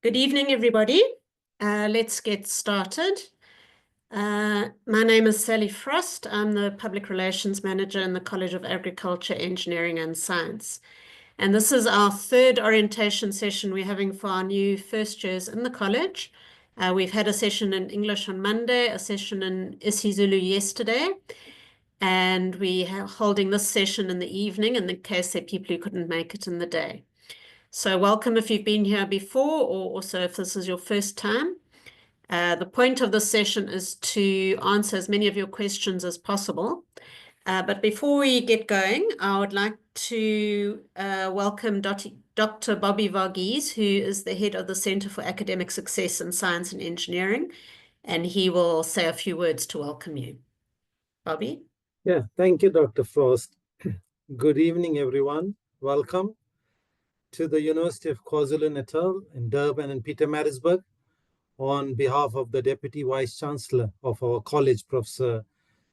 Good evening, everybody. Let's get started. My name is Sally Frost. I'm the Public Relations Manager in the College of Agriculture, Engineering and Science. And this is our third orientation session we're having for our new first years in the college. We've had a session in English on Monday, a session in isiZulu yesterday, and we are holding this session in the evening in the case there are people who couldn't make it in the day. So welcome if you've been here before, or also if this is your first time. The point of this session is to answer as many of your questions as possible. But before we get going, I would like to welcome Dr. Bobby Varghese, who is the head of the Center for Academic Success in Science and Engineering, and he will say a few words to welcome you. Bobby? Yeah, thank you, Dr. Frost. Good evening, everyone. Welcome to the University of KwaZulu-Natal in Durban and Pietermaritzburg. On behalf of the Deputy Vice Chancellor of our college, Professor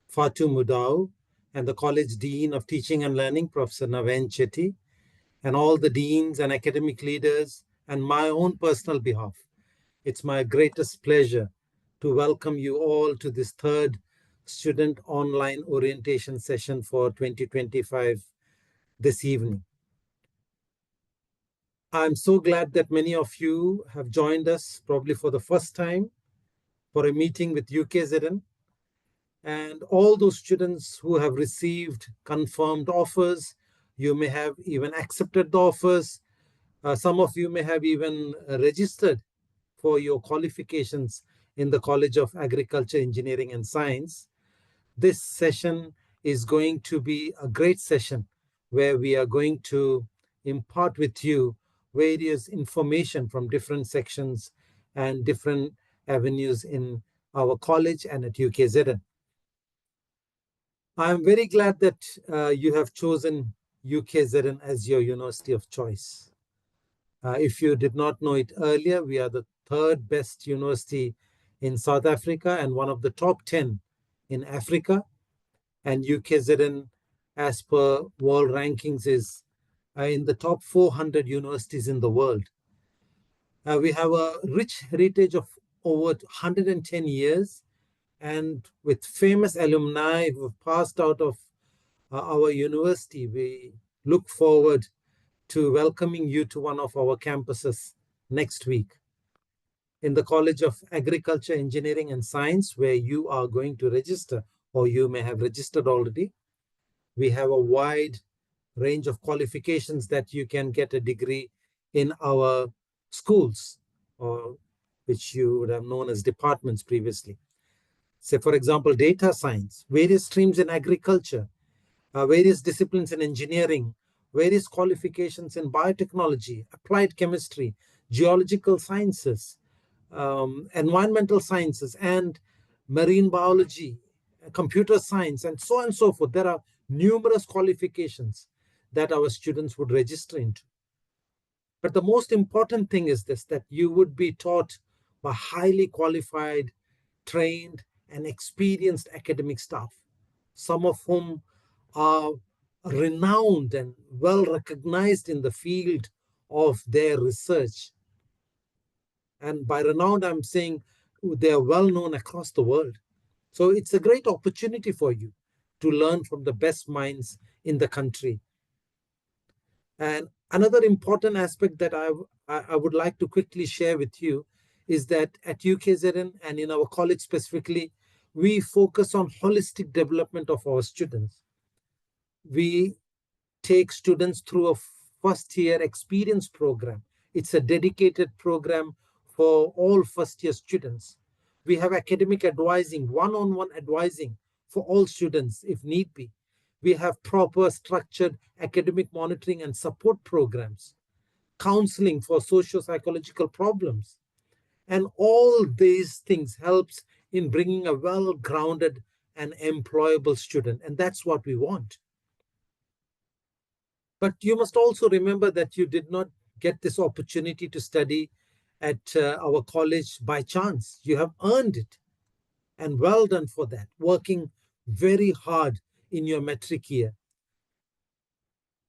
Fatu Mudau, and the College Dean of Teaching and Learning, Professor Naveen Chetty, and all the deans and academic leaders, and my own personal behalf, it's my greatest pleasure to welcome you all to this third student online orientation session for 2025 this evening. I'm so glad that many of you have joined us, probably for the first time, for a meeting with UKZN. And all those students who have received confirmed offers, you may have even accepted the offers. Some of you may have even registered for your qualifications in the College of Agriculture, Engineering and Science. This session is going to be a great session where we are going to impart with you various information from different sections and different avenues in our college and at UKZN. I'm very glad that you have chosen UKZN as your university of choice. If you did not know it earlier, we are the third best university in South Africa and one of the top 10 in Africa. And UKZN, as per world rankings, is in the top 400 universities in the world. We have a rich heritage of over 110 years, and with famous alumni who have passed out of our university, we look forward to welcoming you to one of our campuses next week. In the College of Agriculture, Engineering and Science, where you are going to register, or you may have registered already, we have a wide range of qualifications that you can get a degree in our schools, or which you would have known as departments previously. Say, for example, data science, various streams in agriculture, various disciplines in engineering, various qualifications in biotechnology, applied chemistry, geological sciences, environmental sciences, and marine biology, computer science, and so on and so forth. There are numerous qualifications that our students would register into. But the most important thing is this, that you would be taught by highly qualified, trained, and experienced academic staff, some of whom are renowned and well recognized in the field of their research. And by renowned, I'm saying they are well known across the world. So it's a great opportunity for you to learn from the best minds in the country. And another important aspect that I would like to quickly share with you is that at UKZN and in our college specifically, we focus on holistic development of our students. We take students through a first-year experience program. It's a dedicated program for all first-year students. We have academic advising, one-on-one advising for all students if need be. We have proper structured academic monitoring and support programs, counseling for socio-psychological problems. And all these things helps in bringing a well-grounded and employable student. And that's what we want. But you must also remember that you did not get this opportunity to study at our college by chance. You have earned it. And well done for that, working very hard in your matric year.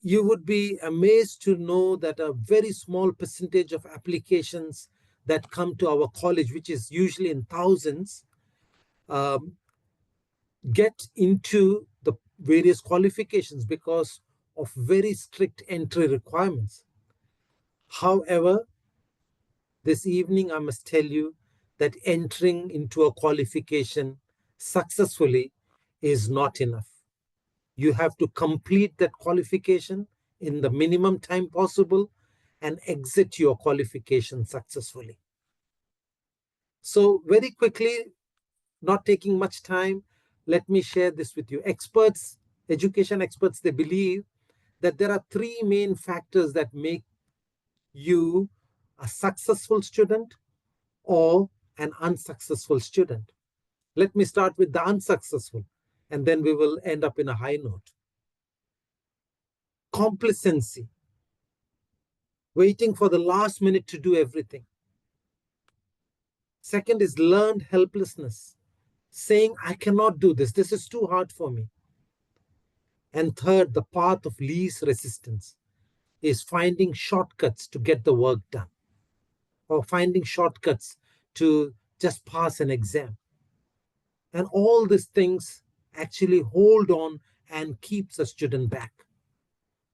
You would be amazed to know that a very small percentage of applications that come to our college, which is usually in thousands, get into the various qualifications because of very strict entry requirements. However, this evening I must tell you that entering into a qualification successfully is not enough. You have to complete that qualification in the minimum time possible and exit your qualification successfully. So very quickly, not taking much time, let me share this with you. Experts, education experts, they believe that there are three main factors that make you a successful student or an unsuccessful student. Let me start with the unsuccessful, and then we will end up in a high note. Complacency, waiting for the last minute to do everything. Second is learned helplessness, saying, I cannot do this. This is too hard for me. And third, the path of least resistance is finding shortcuts to get the work done, or finding shortcuts to just pass an exam. And all these things actually hold on and keeps a student back.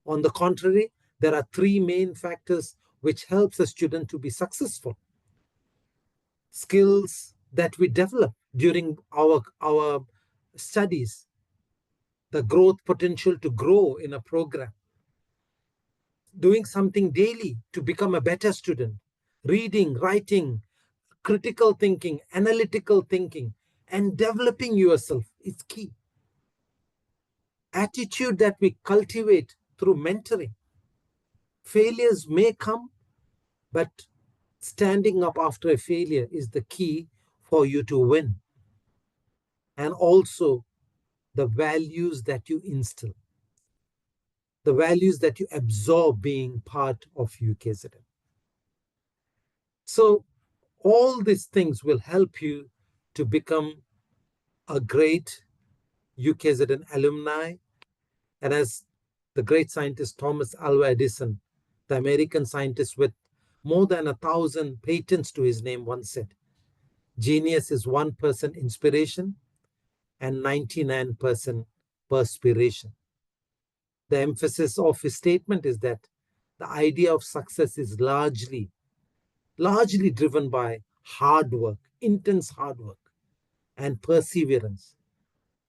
On the contrary, there are three main factors which helps a student to be successful. Skills that we develop during our studies, the growth potential to grow in a program, doing something daily to become a better student, reading, writing, critical thinking, analytical thinking, and developing yourself is key. Attitude that we cultivate through mentoring. Failures may come, but standing up after a failure is the key for you to win. And also the values that you instill, the values that you absorb being part of UKZN. So all these things will help you to become a great UKZN alumni. And as the great scientist Thomas Alva Edison, the American scientist with more than 1,000 patents to his name, once said, genius is 1% inspiration and 99% perspiration. The emphasis of his statement is that the idea of success is largely driven by hard work, intense hard work, and perseverance,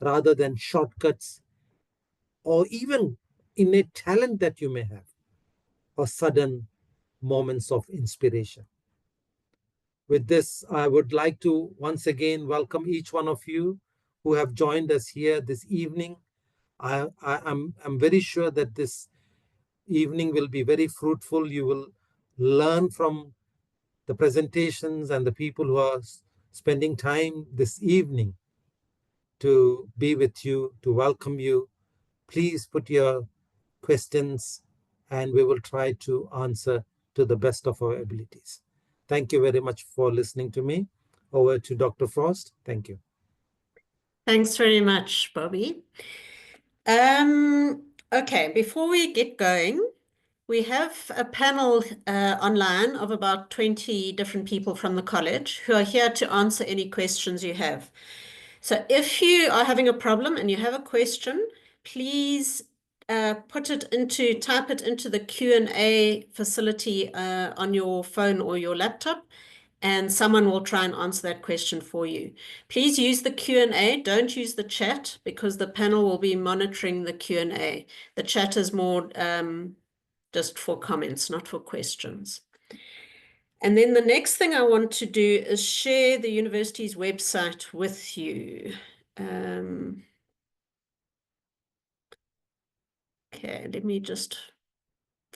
rather than shortcuts or even innate talent that you may have, or sudden moments of inspiration. With this, I would like to once again welcome each one of you who have joined us here this evening. I'm very sure that this evening will be very fruitful. You will learn from the presentations and the people who are spending time this evening to be with you, to welcome you. Please put your questions and we will try to answer to the best of our abilities. Thank you very much for listening to me. Over to Dr. Frost. Thank you. Thanks very much, Bobby. Okay, before we get going, we have a panel online of about 20 different people from the college who are here to answer any questions you have. So if you are having a problem and you have a question, please type it into the Q&A facility on your phone or your laptop, and someone will try and answer that question for you. Please use the Q&A. Don't use the chat because the panel will be monitoring the Q&A. The chat is more just for comments, not for questions. And then the next thing I want to do is share the university's website with you. Okay, let me just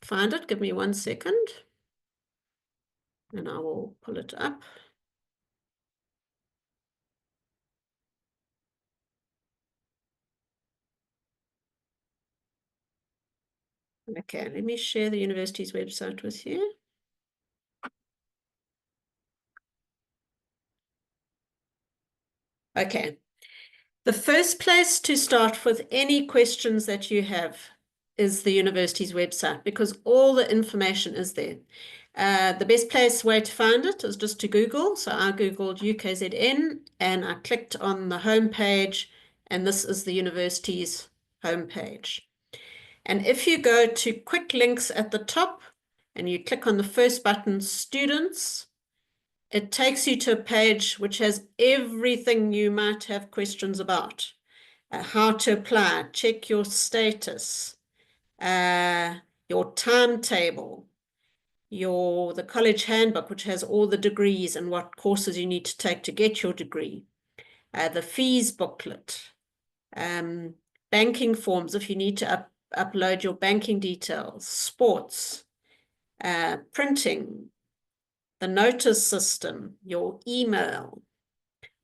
find it. Give me 1 second. And I will pull it up. Okay, let me share the university's website with you. Okay. The first place to start with any questions that you have is the university's website because all the information is there. The best way to find it is just to Google. So I Googled UKZN and I clicked on the home page, and this is the university's home page. And if you go to quick links at the top and you click on the first button, students, it takes you to a page which has everything you might have questions about. How to apply, check your status, your timetable, the college handbook, which has all the degrees and what courses you need to take to get your degree, the fees booklet, banking forms if you need to upload your banking details, sports, printing, the notice system, your email,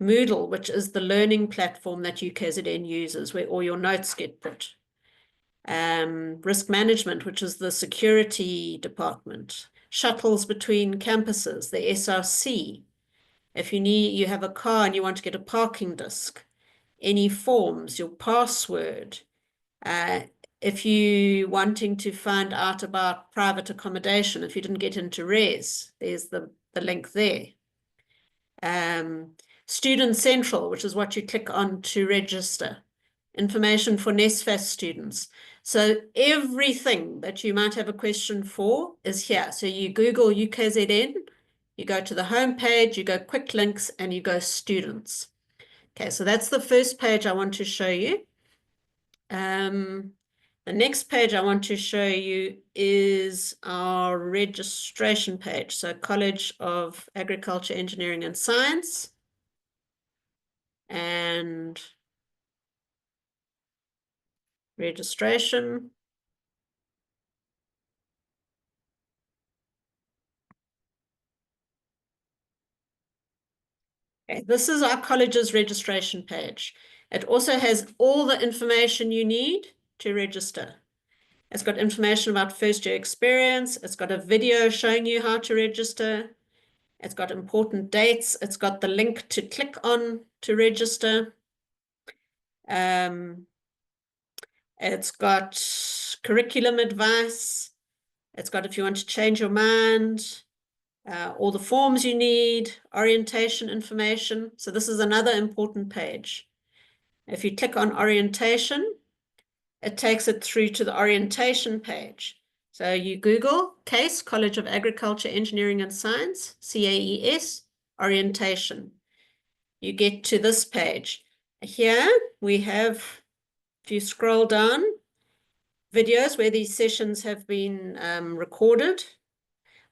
Moodle, which is the learning platform that UKZN uses, where all your notes get put. Risk management, which is the security department. Shuttles between campuses, the SRC. If you have a car and you want to get a parking disc. Any forms, your password. If you wanting to find out about private accommodation, if you didn't get into res, there's the link there. Student Central, which is what you click on to register. Information for NSFAS students. So everything that you might have a question for is here. So you Google UKZN, you go to the home page, you go quick links, and you go students. Okay, so that's the first page I want to show you. The next page I want to show you is our registration page. So College of Agriculture, Engineering and Science. And registration. Okay, this is our college's registration page. It also has all the information you need to register. It's got information about first year experience. It's got a video showing you how to register. It's got important dates. It's got the link to click on to register. It's got curriculum advice. It's got if you want to change your mind, all the forms you need, orientation information. So this is another important page. If you click on orientation, it takes it through to the orientation page. So you Google CAES, College of Agriculture, Engineering and Science, CAES, orientation. You get to this page. Here we have, if you scroll down, videos where these sessions have been recorded.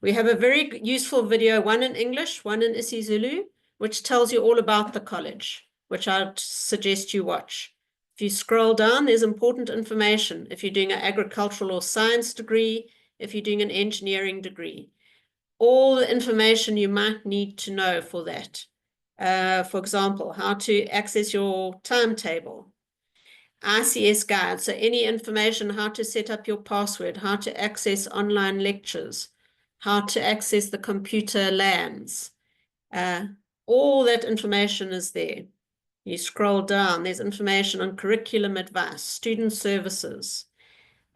We have a very useful video, one in English, one in isiZulu, which tells you all about the college, which I'd suggest you watch. If you scroll down, there's important information. If you're doing an agricultural or science degree, if you're doing an engineering degree, all the information you might need to know for that. For example, how to access your timetable, ICS guide, so any information, how to set up your password, how to access online lectures, how to access the computer LANs. All that information is there. You scroll down, there's information on curriculum advice, student services.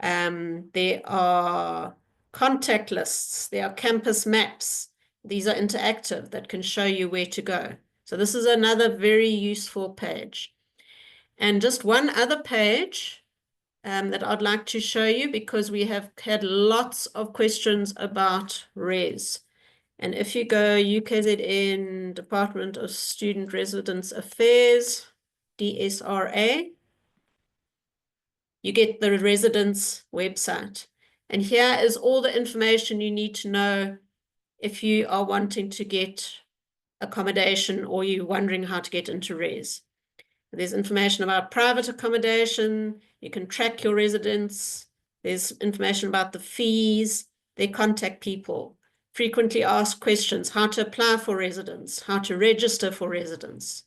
There are contact lists, there are campus maps. These are interactive that can show you where to go. So this is another very useful page. And just one other page that I'd like to show you, because we have had lots of questions about res. And if you go UKZN Department of Student Residence Affairs, DSRA, you get the residence website. And here is all the information you need to know if you are wanting to get accommodation or you're wondering how to get into res. There's information about private accommodation. You can track your residents. There's information about the fees, their contact people, frequently asked questions, how to apply for residence, how to register for residence.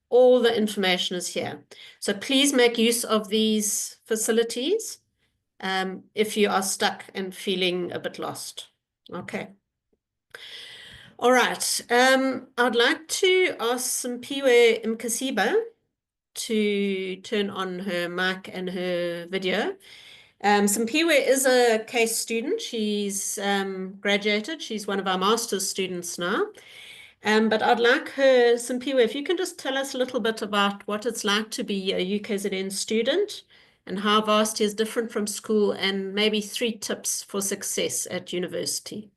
All the information is here. So please make use of these facilities if you are stuck and feeling a bit lost. Okay. All right. I'd like to ask Simpiwe Mkasiba to turn on her mic and her video. Simpiwe is a CAES student. She's graduated. She's one of our master's students now. But I'd like her, Simpiwe, if you can just tell us a little bit about what it's like to be a UKZN student and how varsity is different from school, and maybe 3 tips for success at university.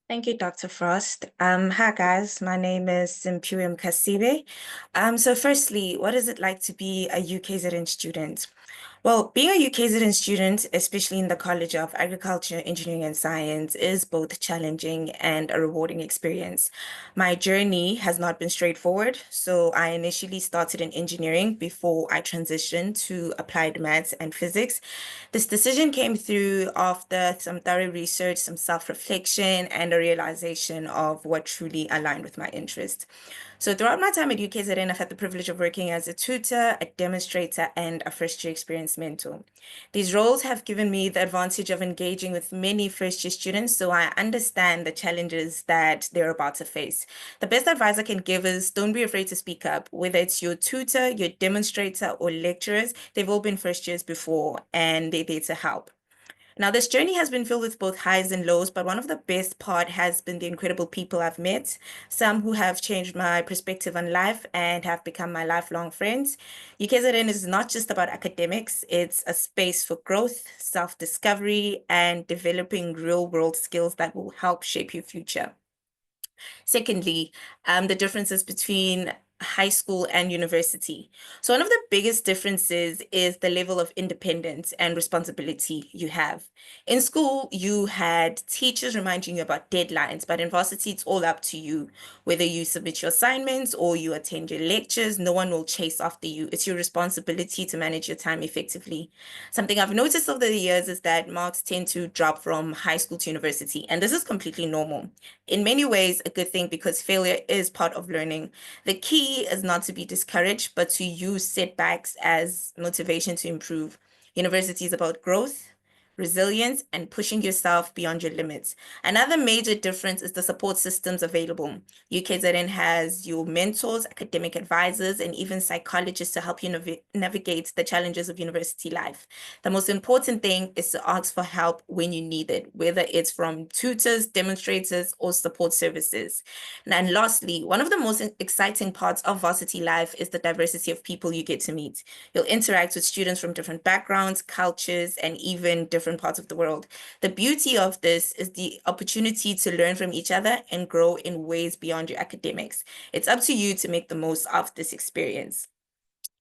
Thank you, Dr. Frost. Hi guys, my name is Simpiwe Mkasibe. So firstly, what is it like to be a UKZN student? Well, being a UKZN student, especially in the College of Agriculture, Engineering and Science, is both challenging and a rewarding experience. My journey has not been straightforward, so I initially started in engineering before I transitioned to applied maths and physics. This decision came through after some thorough research, some self-reflection, and a realization of what truly aligned with my interest. So throughout my time at UKZN, I've had the privilege of working as a tutor, a demonstrator, and a first-year experience mentor. These roles have given me the advantage of engaging with many first-year students, so I understand the challenges that they're about to face. The best advice I can give is don't be afraid to speak up, whether it's your tutor, your demonstrator, or lecturers. They've all been first years before, and they're there to help. Now, this journey has been filled with both highs and lows, but one of the best part has been the incredible people I've met, some who have changed my perspective on life and have become my lifelong friends. UKZN is not just about academics, it's a space for growth, self-discovery, and developing real-world skills that will help shape your future. Secondly, the differences between high school and university. So one of the biggest differences is the level of independence and responsibility you have. In school, you had teachers reminding you about deadlines, but in varsity, it's all up to you. Whether you submit your assignments or you attend your lectures, no one will chase after you. It's your responsibility to manage your time effectively. Something I've noticed over the years is that marks tend to drop from high school to university, and this is completely normal. In many ways, a good thing because failure is part of learning. The key is not to be discouraged, but to use setbacks as motivation to improve. University is about growth, resilience, and pushing yourself beyond your limits. Another major difference is the support systems available. UKZN has your mentors, academic advisors, and even psychologists to help you navigate the challenges of university life. The most important thing is to ask for help when you need it, whether it's from tutors, demonstrators, or support services. And lastly, one of the most exciting parts of varsity life is the diversity of people you get to meet. You'll interact with students from different backgrounds, cultures, and even different parts of the world. The beauty of this is the opportunity to learn from each other and grow in ways beyond your academics. It's up to you to make the most of this experience.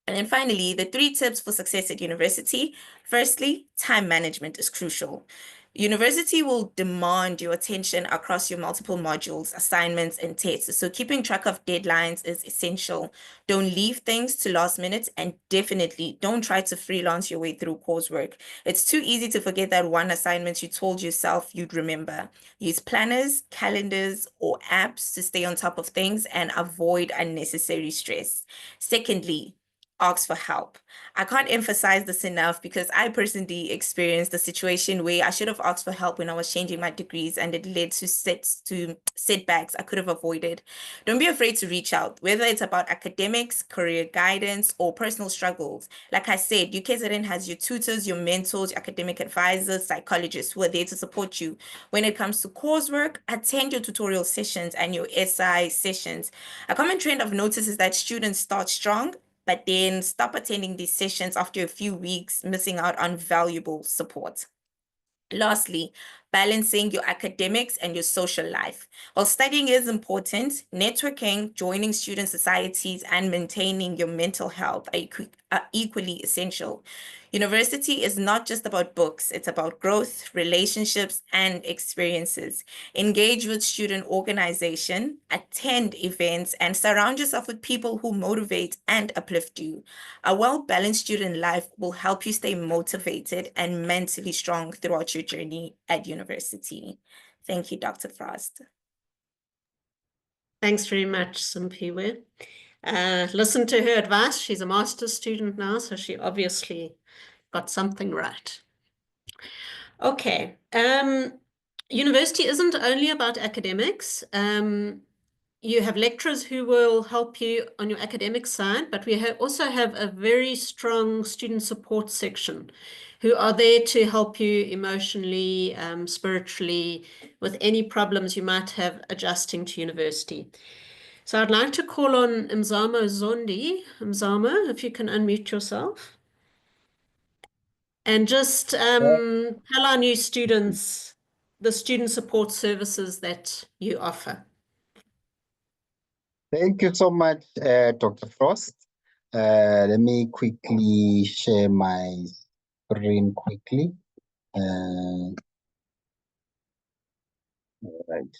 And then finally, the 3 tips for success at university. Firstly, time management is crucial. University will demand your attention across your multiple modules, assignments, and tests. So keeping track of deadlines is essential. Don't leave things to last minute, and definitely don't try to freelance your way through coursework. It's too easy to forget that one assignment you told yourself you'd remember. Use planners, calendars, or apps to stay on top of things and avoid unnecessary stress. Secondly, ask for help. I can't emphasize this enough because I personally experienced a situation where I should have asked for help when I was changing my degrees, and it led to setbacks I could have avoided. Don't be afraid to reach out, whether it's about academics, career guidance, or personal struggles. Like I said, UKZN has your tutors, your mentors, your academic advisors, psychologists who are there to support you. When it comes to coursework, attend your tutorial sessions and your SI sessions. A common trend I've noticed is that students start strong but then stop attending these sessions after a few weeks, missing out on valuable support. Lastly, balancing your academics and your social life. While studying is important, networking, joining student societies, and maintaining your mental health are equally essential. University is not just about books, it's about growth, relationships, and experiences. Engage with student organization, attend events, and surround yourself with people who motivate and uplift you. A well-balanced student life will help you stay motivated and mentally strong throughout your journey at university. Thank you, Dr. Frost. Thanks very much, Simpiwe. Listen to her advice. She's a master's student now, so she obviously got something right. Okay. University isn't only about academics. you have lecturers who will help you on your academic side, but we also have a very strong student support section who are there to help you emotionally, spiritually, with any problems you might have adjusting to university. So I'd like to call on Mzamo Zondi. Mzamo, if you can unmute yourself. And just tell our new students the student support services that you offer. Thank you so much, Dr. Frost. Let me quickly share my screen quickly. Right.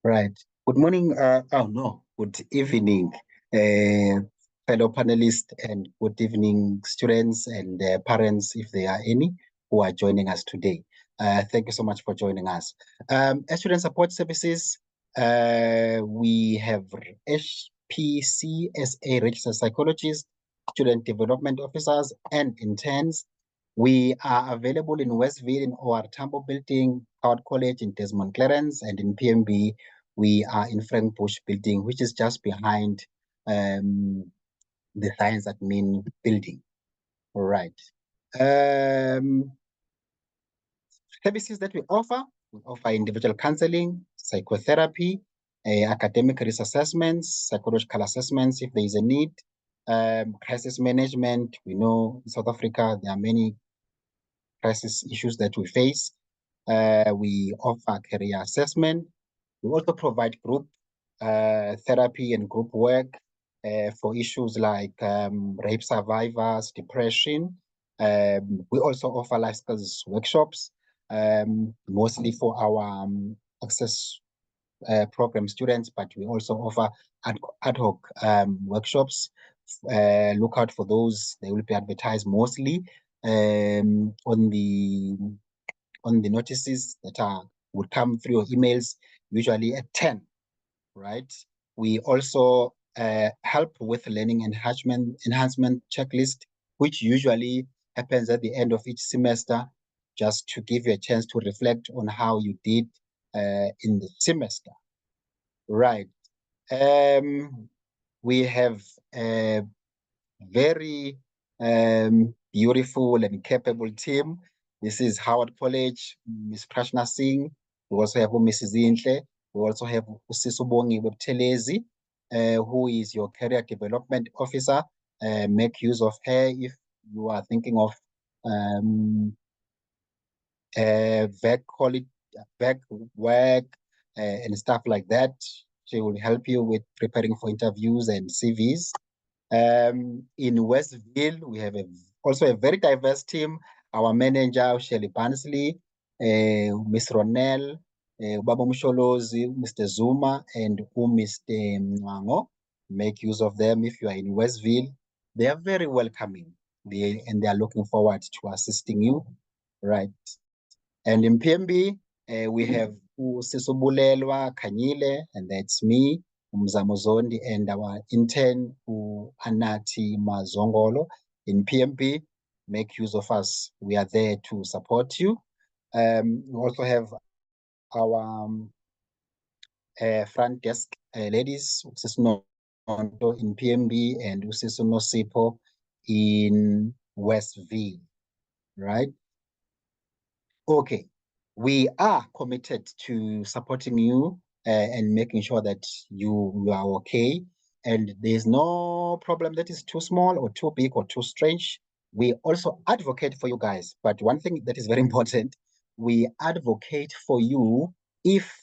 Right. Good morning. Good evening, fellow panelists, and good evening, students and parents, if there are any, who are joining us today. Thank you so much for joining us. As Student Support Services, we have HPCSA registered psychologists, student development officers, and interns. We are available in Westville in OR Tambo Building, Howard College in Desmond Clarence, and in PMB, we are in Frank Bush Building, which is just behind the Science Admin Building. All right. Services that we offer individual counseling, psychotherapy, academic risk assessments, psychological assessments if there is a need, crisis management. We know in South Africa there are many crisis issues that we face. We offer career assessment. We also provide group therapy and group work for issues like rape survivors, depression. We also offer life skills workshops, mostly for our access program students, but we also offer ad hoc workshops. Look out for those. They will be advertised mostly on the notices that would come through your emails, usually at 10, right? We also help with learning enhancement checklist, which usually happens at the end of each semester, just to give you a chance to reflect on how you did in the semester, right? We have a very beautiful and capable team. This is Howard College, Ms. Prashna Singh. We also have Mrs. Intle. We also have Usisubongi Webtelezi, who is your career development officer. Make use of her if you are thinking of back work and stuff like that. She will help you with preparing for interviews and CVs. In Westville, we have also a very diverse team. Our manager, Shelley Barnsley, Miss Ronell, Baba Musholozi, Mr. Zuma, and Mr. Mwango. Make use of them if you are in Westville. They are very welcoming, and they are looking forward to assisting you, right? And in PMB, we have Sisobulelwa Kanyile, and that's me, Mzamo Zondi, and our intern, Anati Mazongolo. In PMB, make use of us. We are there to support you. We also have our front desk ladies, Usisno in PMB and Usisno Sipo in Westville, right? Okay, we are committed to supporting you and making sure that you are okay. And there's no problem that is too small or too big or too strange. We also advocate for you guys. But one thing that is very important, we advocate for you if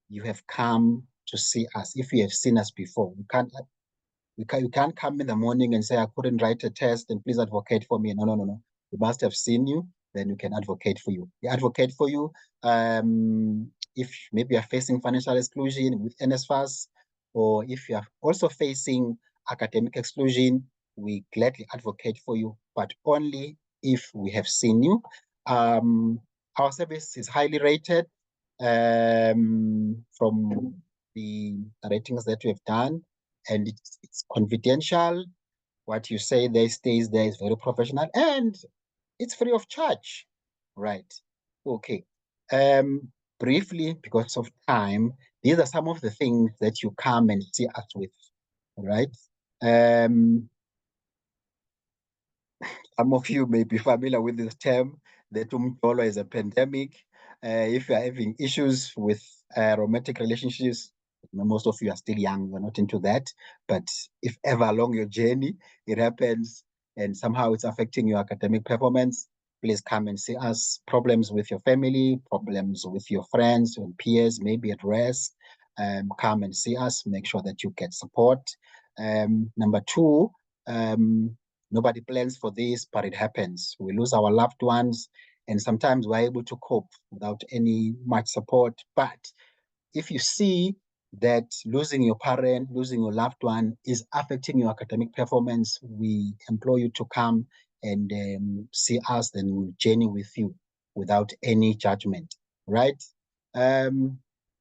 you have come to see us, if you have seen us before. You can't come in the morning and say, I couldn't write a test and please advocate for me. No. We must have seen you, then we can advocate for you. We advocate for you if maybe you're facing financial exclusion with NSFAS, or if you are also facing academic exclusion, we gladly advocate for you, but only if we have seen you. Our service is highly rated from the ratings that we have done, and it's confidential. What you say there stays there is very professional, and it's free of charge, right? Okay. Briefly, because of time, these are some of the things that you come and see us with, right? Some of you may be familiar with this term, the Tumtolo is a pandemic. If you're having issues with romantic relationships, most of you are still young, you're not into that. But if ever along your journey, it happens and somehow it's affecting your academic performance, please come and see us. Problems with your family, problems with your friends and peers, maybe at rest, come and see us, make sure that you get support. Number two, nobody plans for this, but it happens. We lose our loved ones, and sometimes we're able to cope without any much support. But if you see that losing your parent, losing your loved one is affecting your academic performance, we implore you to come and see us, then we'll journey with you without any judgment, right?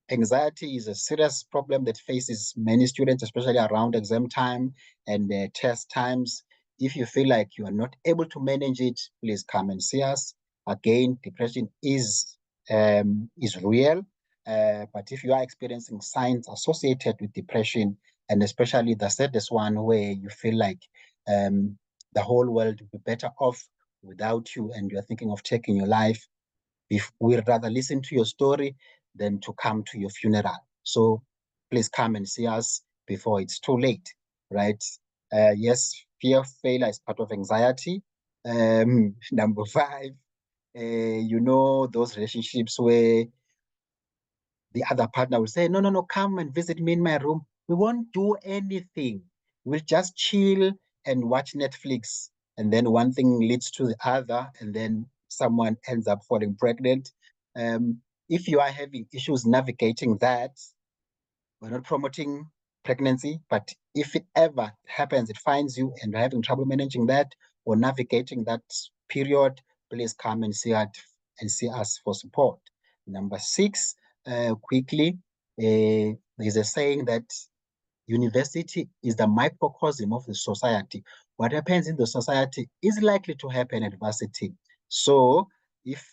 Anxiety is a serious problem that faces many students, especially around exam time and test times. If you feel like you are not able to manage it, please come and see us. Again, depression is real, but if you are experiencing signs associated with depression, and especially the saddest one where you feel like the whole world would be better off without you and you're thinking of taking your life, we'd rather listen to your story than to come to your funeral. So please come and see us before it's too late, right? Yes, fear of failure is part of anxiety. Number five, those relationships where the other partner will say, no, come and visit me in my room. We won't do anything. We'll just chill and watch Netflix. And then one thing leads to the other, and then someone ends up falling pregnant. If you are having issues navigating that, we're not promoting pregnancy, but if it ever happens, it finds you and you're having trouble managing that or navigating that period, please come and see us for support. Number six, quickly, there's a saying that university is the microcosm of the society. What happens in the society is likely to happen at varsity. So if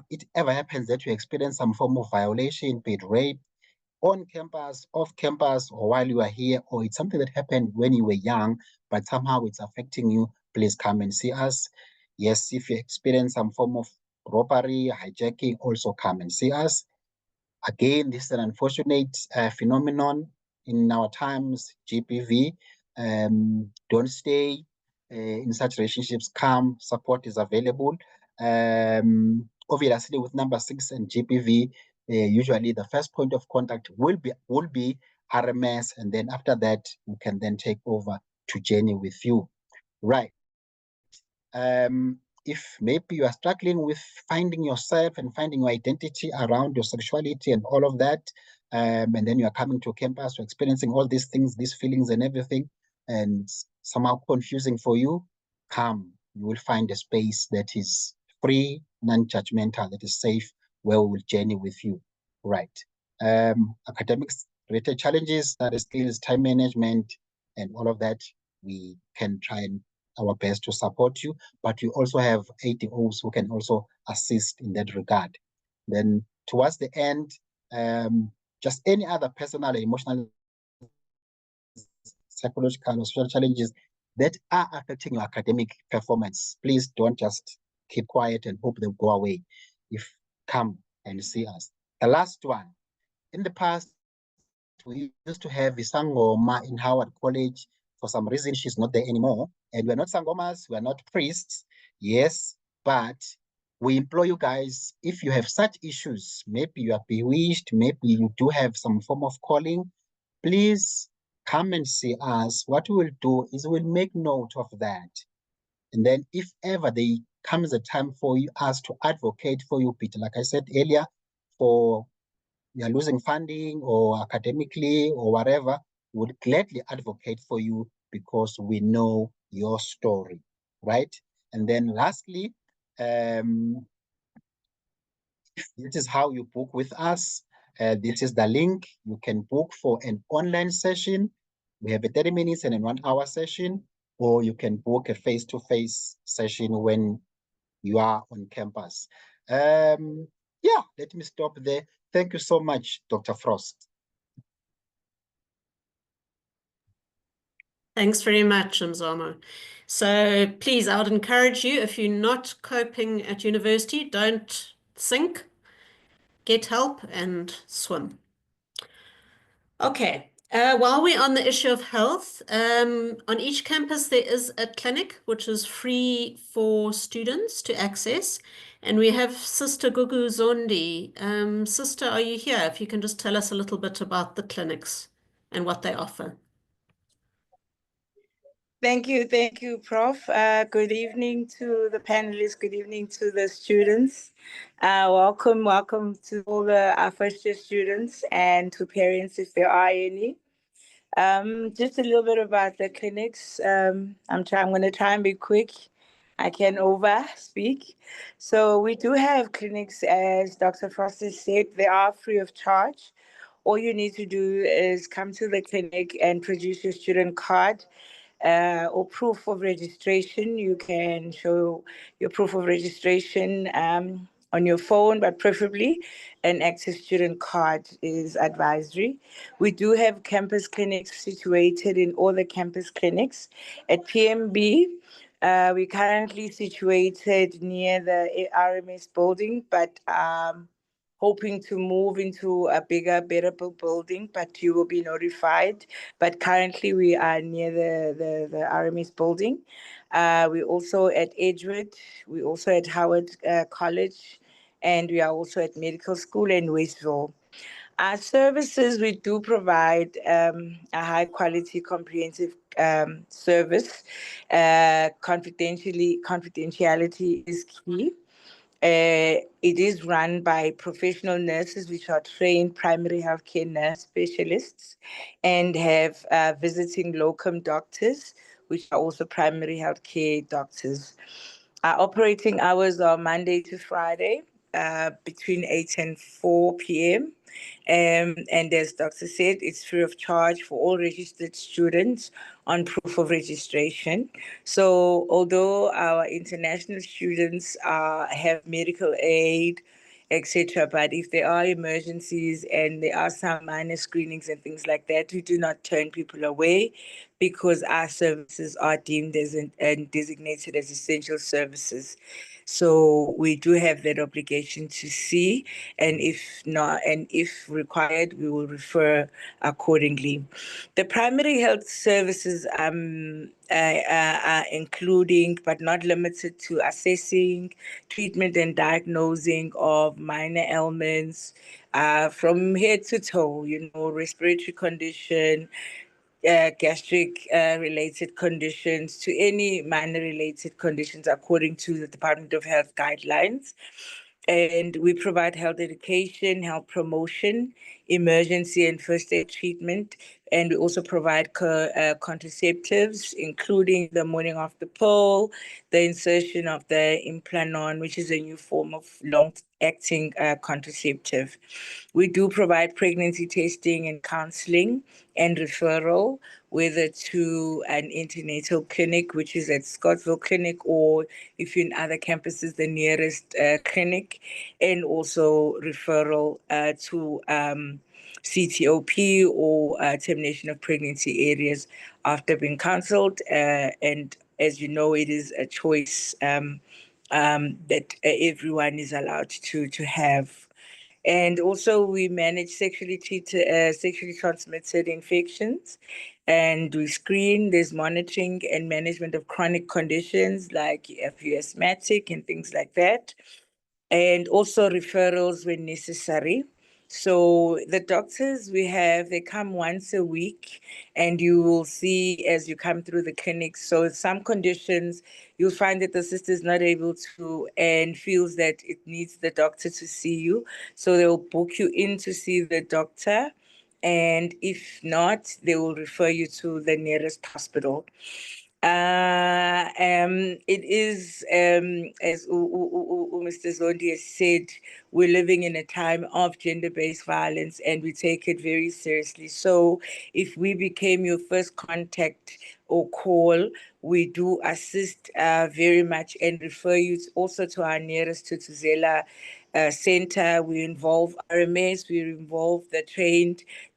it ever happens that you experience some form of violation, be it rape, on campus, off campus, or while you are here, or it's something that happened when you were young, but somehow it's affecting you, please come and see us. Yes, if you experience some form of robbery, hijacking, also come and see us. Again, this is an unfortunate phenomenon in our times, GPV. Don't stay in such relationships. Come, support is available. Obviously, with number six and GPV, usually the first point of contact will be RMS, and then after that, we can then take over to journey with you. Right. If maybe you are struggling with finding yourself and finding your identity around your sexuality and all of that, and then you are coming to campus, you're experiencing all these things, these feelings and everything, and somehow confusing for you, come. You will find a space that is free, non-judgmental, that is safe, where we will journey with you. Right. Academics related challenges, that is skills, time management, and all of that, we can try and our best to support you, but we also have ATOs who can also assist in that regard. Then towards the end, just any other personal, emotional, psychological, or social challenges that are affecting your academic performance, please don't just keep quiet and hope they'll go away. Come and see us. The last one, in the past, we used to have Isangoma in Howard College. For some reason, she's not there anymore. And we're not Sangomas, we're not priests. Yes, but we implore you guys, if you have such issues, maybe you are bewitched, maybe you do have some form of calling, please come and see us. What we will do is we'll make note of that. And then if ever there comes a time for us to advocate for you, Peter, like I said earlier, for you're losing funding or academically or whatever, would gladly advocate for you because we know your story, right? And then lastly, this is how you book with us. This is the link. You can book for an online session. We have a 30 minutes and a 1 hour session, or you can book a face-to-face session when you are on campus. Yeah, let me stop there. Thank you so much, Dr. Frost. Thanks very much, Mzamo. So please, I would encourage you, if you're not coping at university, don't sink, get help and swim. Okay, while we're on the issue of health, on each campus there is a clinic which is free for students to access. And we have Sister Gugu Zondi. Sister, are you here? If you can just tell us a little bit about the clinics and what they offer. Thank you, Prof. Good evening to the panelists. Good evening to the students. Welcome to all our first-year students and to parents if there are any. Just a little bit about the clinics. I'm going to try and be quick. I can over speak. So we do have clinics, as Dr. Frost has said, they are free of charge. All you need to do is come to the clinic and produce your student card. Or proof of registration. You can show your proof of registration on your phone, but preferably an active student card is advisory. We do have campus clinics situated in all the campus clinics. At PMB, we're currently situated near the RMS building, but hoping to move into a bigger, better building, but you will be notified. But currently we are near the RMS building. We're also at Edgewood, we're also at Howard College, and we are also at Medical School in Westville. Our services, we do provide a high quality comprehensive service. Confidentiality is key. It is run by professional nurses, which are trained primary healthcare nurse specialists, and have visiting locum doctors, which are also primary healthcare doctors. Our operating hours are Monday to Friday, between 8 and 4 p.m. And as Dr. said, it's free of charge for all registered students on proof of registration. So although our international students have medical aid, etc., but if there are emergencies and there are some minor screenings and things like that, we do not turn people away because our services are deemed as and designated as essential services. So we do have that obligation to see, and if not, and if required, we will refer accordingly. The primary health services are including, but not limited to, assessing, treatment and diagnosing of minor ailments from head to toe, respiratory condition, gastric related conditions, to any minor related conditions according to the Department of Health guidelines. And we provide health education, health promotion, emergency and first aid treatment. And we also provide contraceptives, including the morning after pill, the insertion of the implanon, which is a new form of long-acting contraceptive. We do provide pregnancy testing and counseling and referral, whether to an internatal clinic, which is at Scottsville Clinic, or if you're in other campuses, the nearest clinic, and also referral to CTOP or termination of pregnancy areas after being counseled. And as you know, it is a choice that everyone is allowed to have. And also we manage sexually transmitted infections, and we screen. There's monitoring and management of chronic conditions like FU asthmatic and things like that, and also referrals when necessary. So the doctors we have, they come once a week, and you will see as you come through the clinic. So some conditions, you'll find that the sister is not able to and feels that it needs the doctor to see you. So they'll book you in to see the doctor. And if not, they will refer you to the nearest hospital. It is, as Mr. Zondi has said, we're living in a time of gender-based violence, and we take it very seriously. So if we became your first contact or call, we do assist very much and refer you also to our nearest Tutuzela center. We involve RMS. We involve the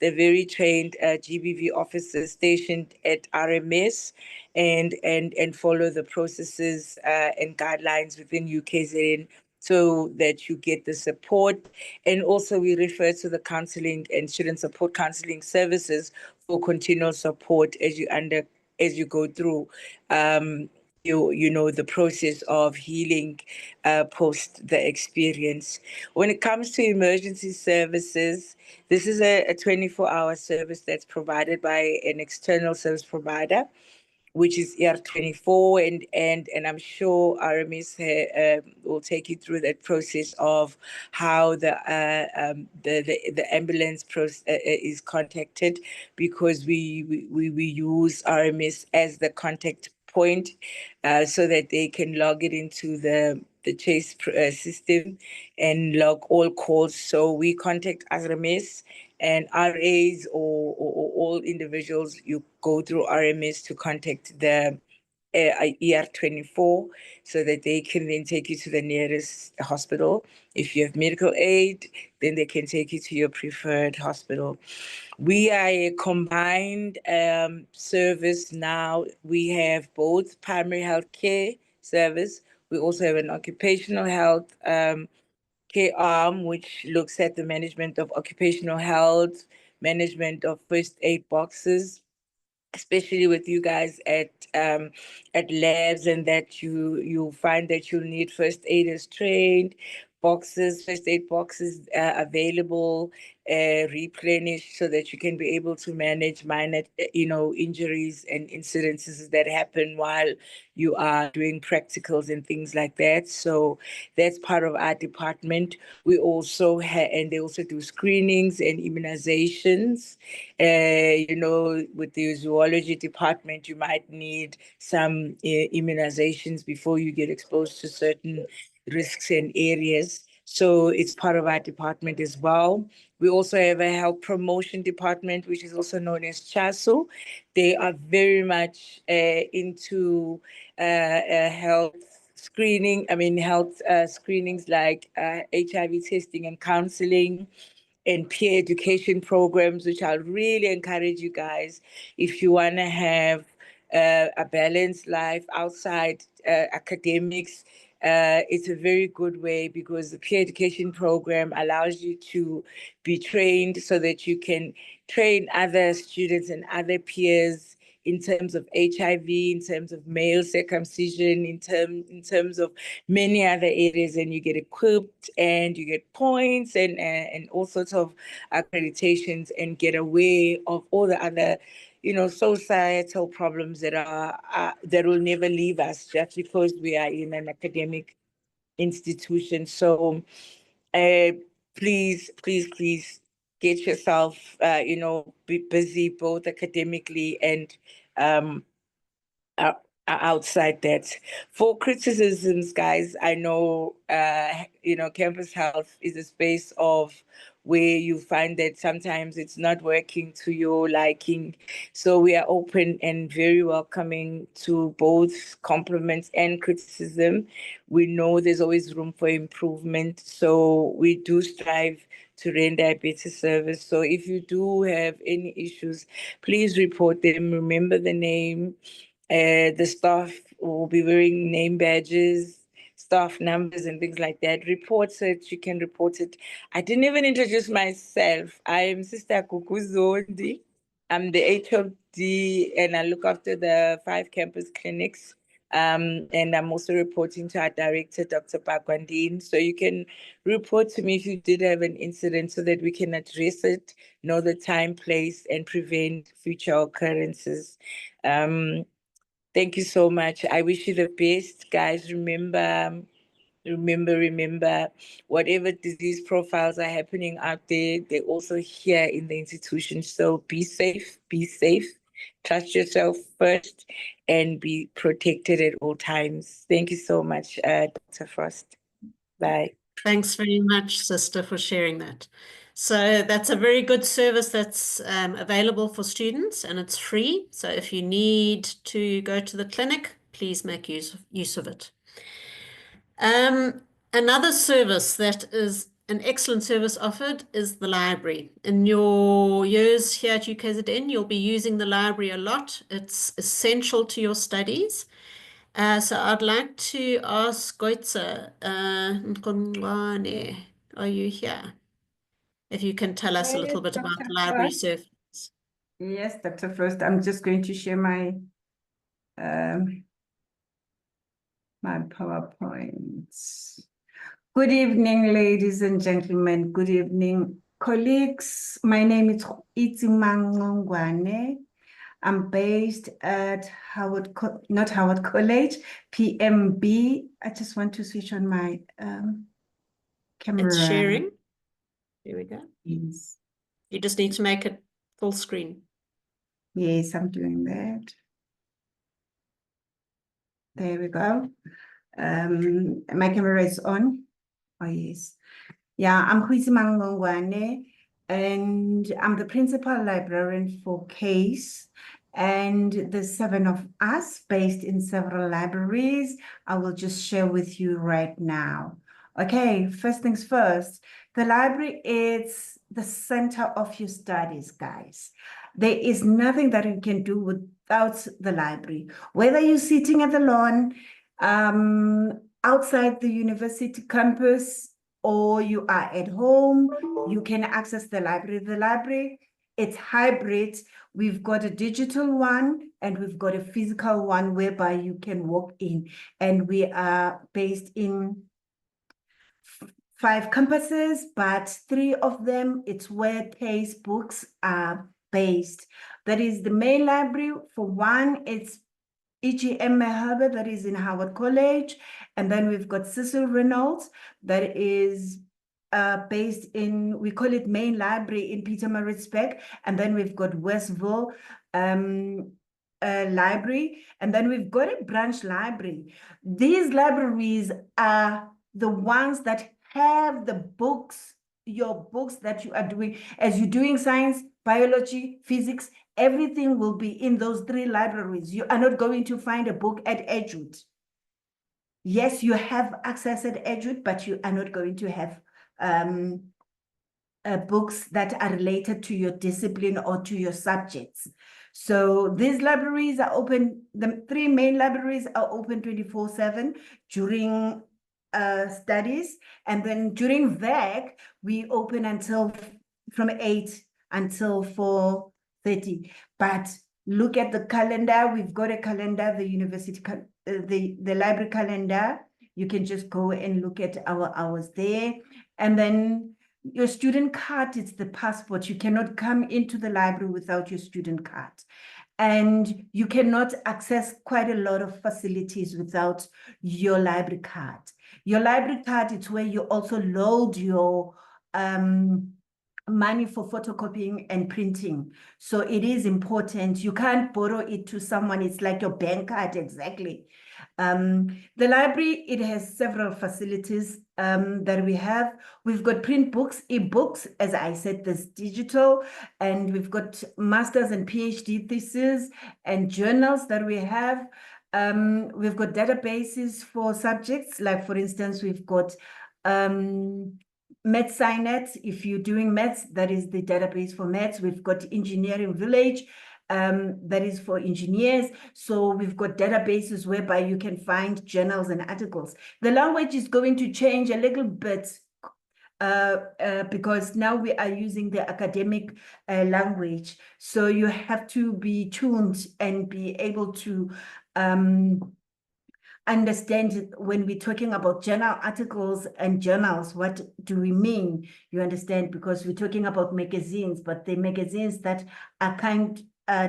very trained GBV officers stationed at RMS, and follow the processes and guidelines within UKZN so that you get the support. And also we refer to the counseling and student support counseling services for continual support as you go through the process of healing post the experience. When it comes to emergency services, this is a 24-hour service that's provided by an external service provider, which is ER24, and I'm sure RMS will take you through that process of how the ambulance process is contacted, because we use RMS as the contact point, so that they can log it into the CAES system and log all calls. So we contact RMS, and RAs or all individuals, you go through RMS to contact the ER24 so that they can then take you to the nearest hospital. If you have medical aid, then they can take you to your preferred hospital. We are a combined service now. We have both primary health care service. We also have an occupational health care arm, which looks at the management of occupational health, management of first aid boxes, especially with you guys at labs, and that you find that you'll need first aiders trained, first aid boxes available, replenished, so that you can be able to manage minor injuries and incidences that happen while you are doing practicals and things like that. So that's part of our department. We also and they also do screenings and immunizations. With the zoology department, you might need some immunizations before you get exposed to certain risks and areas. So it's part of our department as well. We also have a health promotion department, which is also known as CHASO. They are very much into health screenings like HIV testing and counseling, and peer education programs, which I'll really encourage you guys, if you want to have a balanced life outside academics. It's a very good way, because the peer education program allows you to be trained so that you can train other students and other peers in terms of HIV, in terms of male circumcision, in terms of many other areas, and you get equipped and you get points and all sorts of accreditations, and get aware of all the other societal problems that will never leave us just because we are in an academic institution. So please get yourself be busy both academically and outside that. For criticisms, guys, I know campus health is a space of where you find that sometimes it's not working to your liking. So we are open and very welcoming to both compliments and criticism. We know there's always room for improvement, so we do strive to render a better service. So if you do have any issues, please report them. Remember the name. The staff will be wearing name badges, staff numbers, and things like that. Reports it. You can report it. I didn't even introduce myself. I am Sister Kukuzondi. I'm the HOD, and I look after the 5 campus clinics. And I'm also reporting to our director, Dr. Pakwandine. So you can report to me if you did have an incident, so that we can address it, know the time, place, and prevent future occurrences. Thank you so much. I wish you the best, guys. Remember, whatever disease profiles are happening out there, they're also here in the institution. So be safe, trust yourself first, and be protected at all times. Thank you so much, Dr. Frost. Bye. Thanks very much, sister, for sharing that. So that's a very good service that's available for students, and it's free. So if you need to go to the clinic, please make use of it. Another service that is an excellent service offered is the library. In your years here at UKZN, you'll be using the library a lot. It's essential to your studies. So I'd like to ask Goitse, Nkongwane, are you here? If you can tell us a little bit about the library service. Yes, Dr. Frost, I'm just going to share my my PowerPoint. Good evening, ladies and gentlemen. Good evening, colleagues. My name is Ngwane. I'm based at not Howard College, PMB. I just want to switch on my camera. It's sharing. Here we go. Yes. You just need to make it full screen. Yes, I'm doing that. There we go. My camera is on. Oh, yes. Yeah, I'm Ngwane, and I'm the principal librarian for CAES. And there's 7 of us based in several libraries. I will just share with you right now. Okay, first things first, the library is the center of your studies, guys. There is nothing that you can do without the library. Whether you're sitting at the lawn, outside the university campus, or you are at home, you can access the library. The library, it's hybrid. We've got a digital one and we've got a physical one whereby you can walk in. And we are based in 5 campuses, but 3 of them, it's where CAES books are based. That is the main library. For one, it's EGM Mehabe, that is in Howard College. And then we've got Cecil Reynolds, that is based in, we call it Main Library in Pietermaritzburg. And then we've got Westville Library. And then we've got a branch library. These libraries are the ones that have the books, your books that you are doing, as you're doing science, biology, physics, everything will be in those 3 libraries. You are not going to find a book at Edgewood. Yes, you have access at Edgewood, but you are not going to have books that are related to your discipline or to your subjects. So these libraries are open, the 3 main libraries are open 24/7 during studies. And then during VAC, we open until from 8 until 4:30. But look at the calendar. We've got a calendar, the university, the library calendar. You can just go and look at our hours there. And then your student card, it's the passport. You cannot come into the library without your student card. And you cannot access quite a lot of facilities without your library card. Your library card is where you also load your money for photocopying and printing. So it is important. You can't borrow it to someone. It's like your bank card, exactly. The library, it has several facilities that we have. We've got print books, e-books, as I said, there's digital, and we've got master's and PhD theses and journals that we have. We've got databases for subjects, like for instance, we've got MathSciNet. If you're doing maths, that is the database for maths. We've got Engineering Village, that is for engineers. So we've got databases whereby you can find journals and articles. The language is going to change a little bit because now we are using the academic language. So you have to be tuned and be able to understand when we're talking about journal articles and journals, what do we mean? You understand, because we're talking about magazines, but the magazines that are kind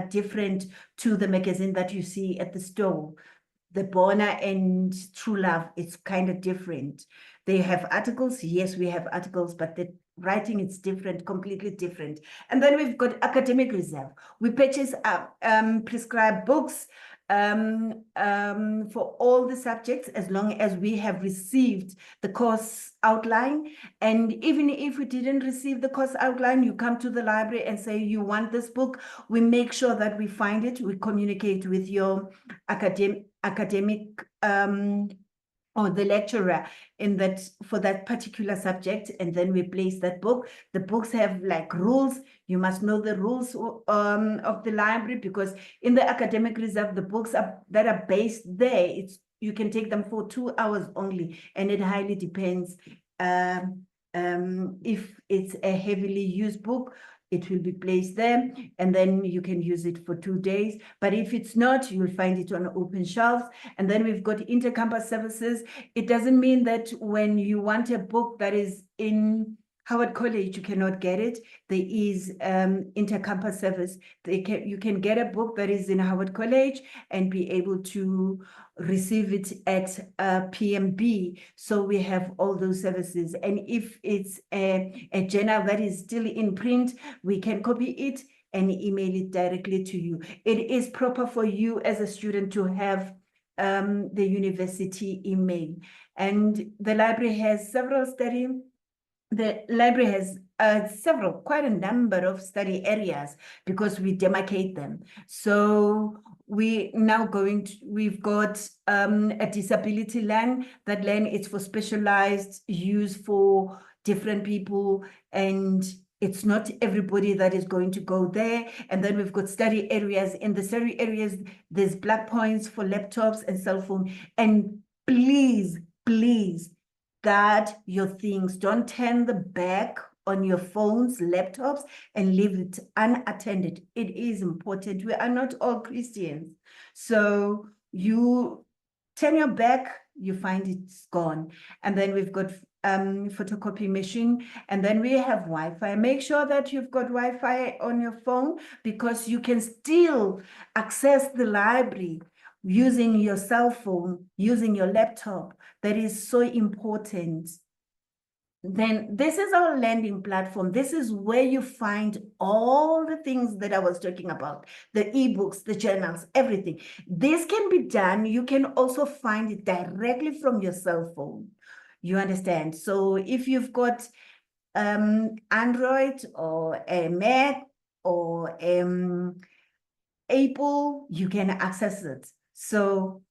different to the magazine that you see at the store. The Bona and True Love, it's kind of different. They have articles, yes, we have articles, but the writing is different, completely different. And then we've got academic reserve. We purchase prescribed books for all the subjects, as long as we have received the course outline. And even if we didn't receive the course outline, you come to the library and say you want this book, we make sure that we find it. We communicate with your academic or the lecturer in that for that particular subject, and then we place that book. The books have like rules. You must know the rules of the library, because in the academic reserve, the books that are based there, you can take them for 2 hours only, and it highly depends. If it's a heavily used book, it will be placed there, and then you can use it for 2 days. But if it's not, you'll find it on open shelves. And then we've got intercampus services. It doesn't mean that when you want a book that is in Howard College, you cannot get it. There is intercampus service. You can get a book that is in Howard College and be able to receive it at PMB. So we have all those services. And if it's a journal that is still in print, we can copy it and email it directly to you. It is proper for you as a student to have the university email. And the library has quite a number of study areas, because we demarcate them. So we've got a disability land. That land is for specialized use for different people, and it's not everybody that is going to go there. And then we've got study areas. In the study areas, there's black points for laptops and cell phone. And please, please, guard your things. Don't turn the back on your phones, laptops, and leave it unattended. It is important. We are not all Christians. So you turn your back, you find it's gone. And then we've got photocopy machine, and then we have Wi-Fi. Make sure that you've got Wi-Fi on your phone, because you can still access the library using your cell phone, using your laptop. That is so important. Then this is our landing platform. This is where you find all the things that I was talking about, the ebooks, the journals, everything. This can be done. You can also find it directly from your cell phone. You understand? So if you've got Android or a Mac or Apple, you can access it. So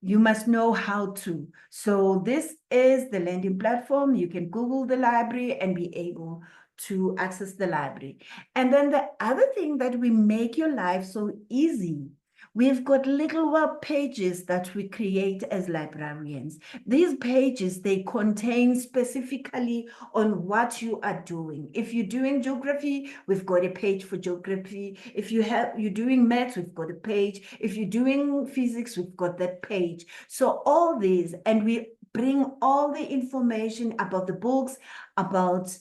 you must know how to. So this is the landing platform. You can Google the library and be able to access the library. And then the other thing that we make your life so easy, we've got little web pages that we create as librarians. These pages, they contain specifically on what you are doing. If you're doing geography, we've got a page for geography. If you're doing maths, we've got a page. If you're doing physics, we've got that page. So all these, and we bring all the information about the books, about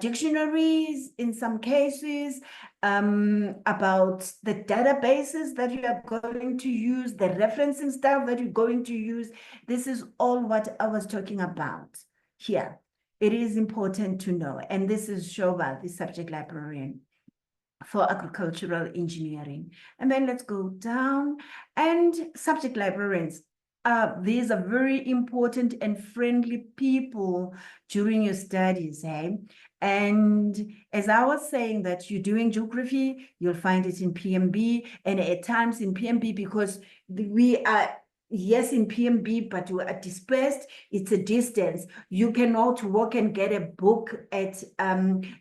dictionaries in some cases, about the databases that you are going to use, the referencing stuff that you're going to use. This is all what I was talking about here. It is important to know. And this is Shoba, the subject librarian for agricultural engineering. And then let's go down. And subject librarians. These are very important and friendly people during your studies, hey? And as I was saying, that you're doing geography, you'll find it in PMB, and at times in PMB, because we are, yes, in PMB, but we are dispersed. It's a distance. You cannot walk and get a book at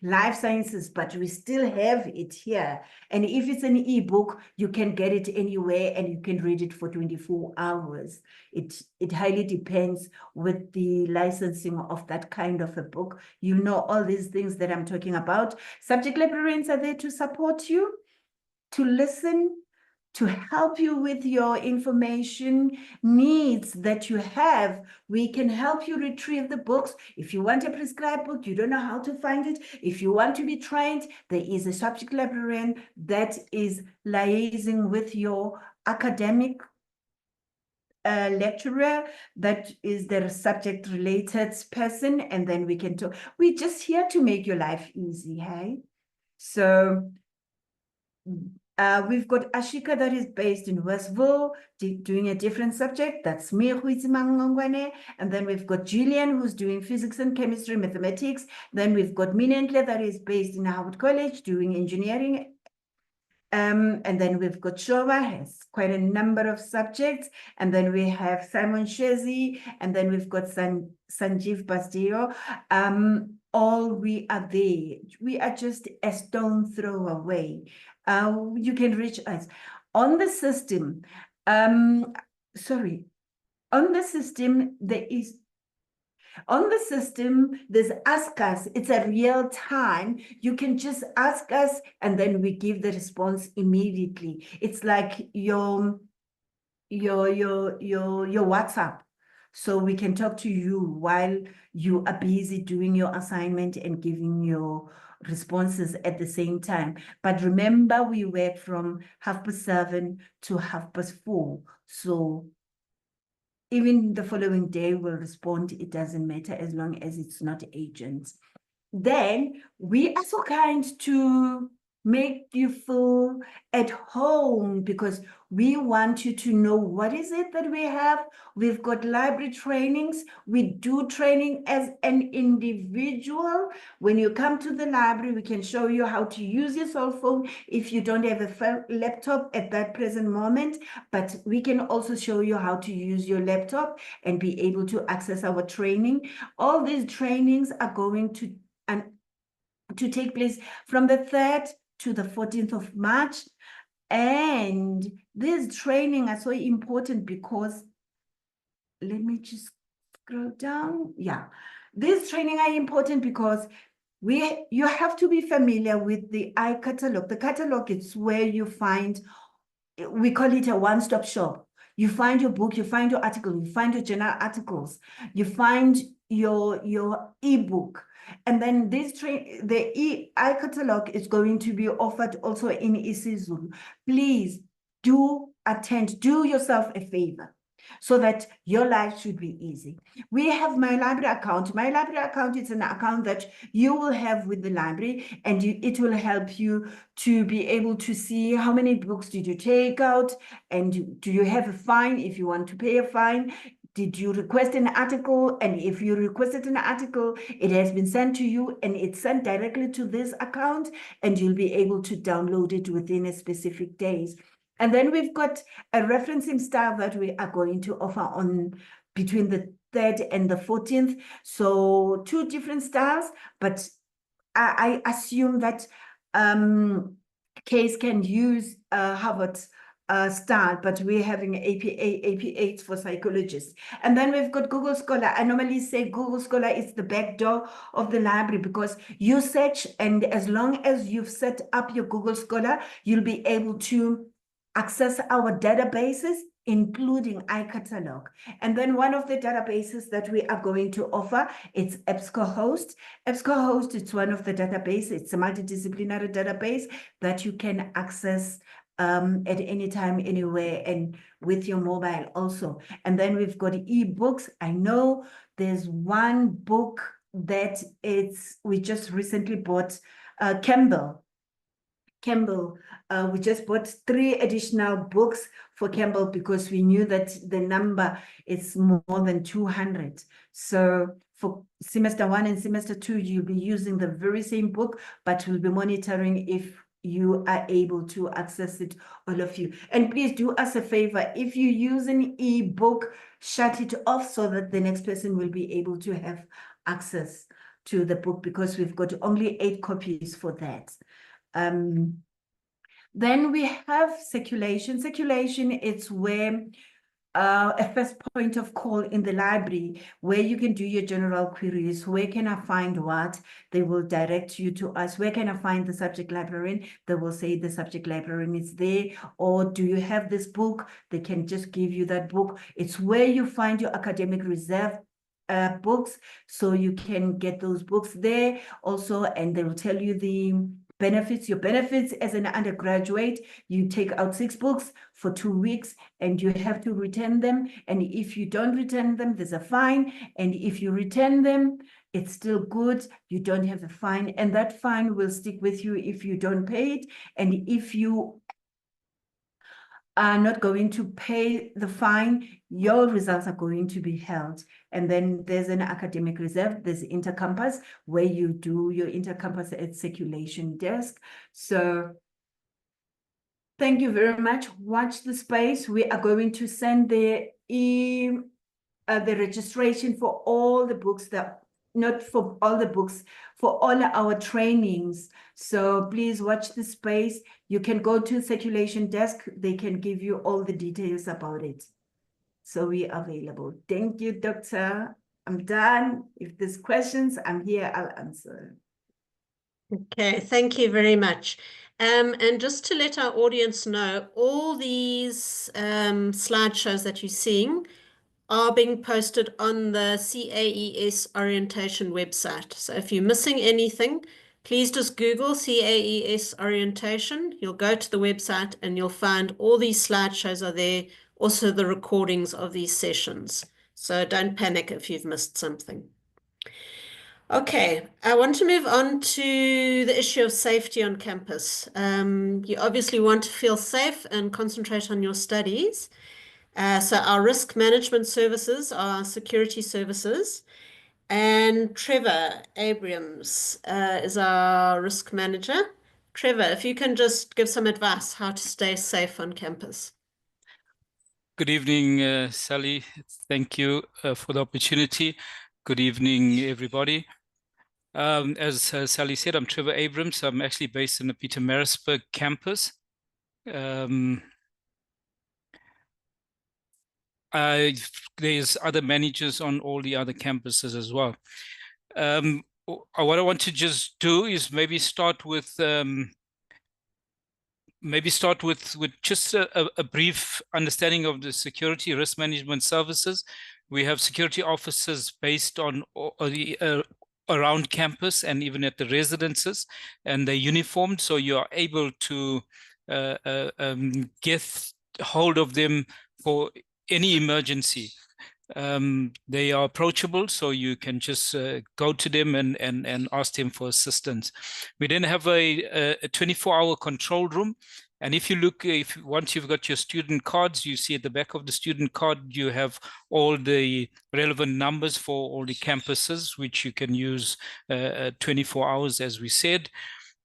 Life Sciences, but we still have it here. And if it's an ebook, you can get it anywhere and you can read it for 24 hours. It highly depends with the licensing of that kind of a book. You know all these things that I'm talking about. Subject librarians are there to support you, to listen, to help you with your information needs that you have. We can help you retrieve the books. If you want a prescribed book, you don't know how to find it. If you want to be trained, there is a subject librarian that is liaising with your academic lecturer, that is their subject related person, and then we can talk. We're just here to make your life easy, hey? So we've got Ashika that is based in Westville, doing a different subject. That's me, and then we've got Julian, who's doing physics and chemistry, mathematics. Then we've got Minentle that is based in Howard College, doing engineering. And then we've got Shoba, has quite a number of subjects. And then we have Simon Shezi, and then we've got Sanjeev Basdeo. All we are there. We are just a stone throw away. You can reach us. On the system, on the system, there's Ask Us. It's a real time. You can just ask us, and then we give the response immediately. It's like your WhatsApp. So we can talk to you while you are busy doing your assignment and giving your responses at the same time. But remember, we work from 7:30 to 4:30. So even the following day will respond. It doesn't matter as long as it's not agents. Then we are so kind to make you feel at home, because we want you to know what is it that we have. We've got library trainings. We do training as an individual. When you come to the library, we can show you how to use your cell phone if you don't have a laptop at that present moment, but we can also show you how to use your laptop and be able to access our training. All these trainings are going to take place from the 3rd to the 14th of March. And these training are so important because, let me just scroll down. Yeah, these training are important because you have to be familiar with the iCatalog. The catalog is where you find, we call it a one-stop shop. You find your book, you find your article, you find your journal articles, you find your ebook. And then the iCatalog is going to be offered also in isiZulu. Please do attend, do yourself a favor, so that your life should be easy. We have My Library account. My Library account is an account that you will have with the library, and it will help you to be able to see how many books did you take out, and do you have a fine if you want to pay a fine. Did you request an article? And if you requested an article, it has been sent to you, and it's sent directly to this account, and you'll be able to download it within a specific days. And then we've got a referencing style that we are going to offer on between the 3rd and the 14th. So 2 different styles, but I assume that KAES can use Harvard's style, but we're having AP8 for psychologists. And then we've got Google Scholar. I normally say Google Scholar is the back door of the library, because you search, and as long as you've set up your Google Scholar, you'll be able to access our databases, including iCatalog. And then one of the databases that we are going to offer, it's EBSCOhost. EBSCOhost is one of the databases. It's a multidisciplinary database that you can access at any time, anywhere, and with your mobile also. And then we've got ebooks. I know there's one book that we just recently bought, Campbell. We just bought 3 additional books for Campbell because we knew that the number is more than 200. So for semester 1 and semester 2, you'll be using the very same book, but we'll be monitoring if you are able to access it, all of you. And please do us a favor. If you use an ebook, shut it off so that the next person will be able to have access to the book, because we've got only 8 copies for that. Then we have circulation. Circulation is where a first point of call in the library, where you can do your general queries. Where can I find what? They will direct you to us. Where can I find the subject librarian? They will say the subject librarian is there. Or do you have this book? They can just give you that book. It's where you find your academic reserve books, so you can get those books there also, and they will tell you the benefits. Your benefits as an undergraduate, you take out 6 books for 2 weeks, and you have to return them. And if you don't return them, there's a fine. And if you return them, it's still good. You don't have a fine, and that fine will stick with you if you don't pay it. And if you are not going to pay the fine, your results are going to be held. And then there's an academic reserve, there's intercampus, where you do your intercampus at circulation desk. So Thank you very much. Watch the space. We are going to send the registration for all the books, not for all the books, for all our trainings. So please watch the space. You can go to the circulation desk. They can give you all the details about it. So we are available. Thank you, Doctor. I'm done. If there's questions, I'm here, I'll answer. Okay, thank you very much. And just to let our audience know, all these slideshows that you're seeing are being posted on the CAES Orientation website. So if you're missing anything, please just Google CAES Orientation. You'll go to the website and you'll find all these slideshows are there, also the recordings of these sessions. So don't panic if you've missed something. Okay, I want to move on to the issue of safety on campus. You obviously want to feel safe and concentrate on your studies. So our risk management services are security services. And Trevor Abrams is our risk manager. Trevor, if you can just give some advice how to stay safe on campus. Good evening, Sally. Thank you for the opportunity. Good evening, everybody. As Sally said, I'm Trevor Abrams. I'm actually based in the Pietermaritzburg campus. There's other managers on all the other campuses as well. What I want to just do is maybe start with just a brief understanding of the security risk management services. We have security officers based on around campus and even at the residences, and they're uniformed, so you are able to get hold of them for any emergency. They are approachable, so you can just go to them and ask them for assistance. We then have a 24-hour control room. And if you look, once you've got your student cards, you see at the back of the student card, you have all the relevant numbers for all the campuses, which you can use 24 hours, as we said.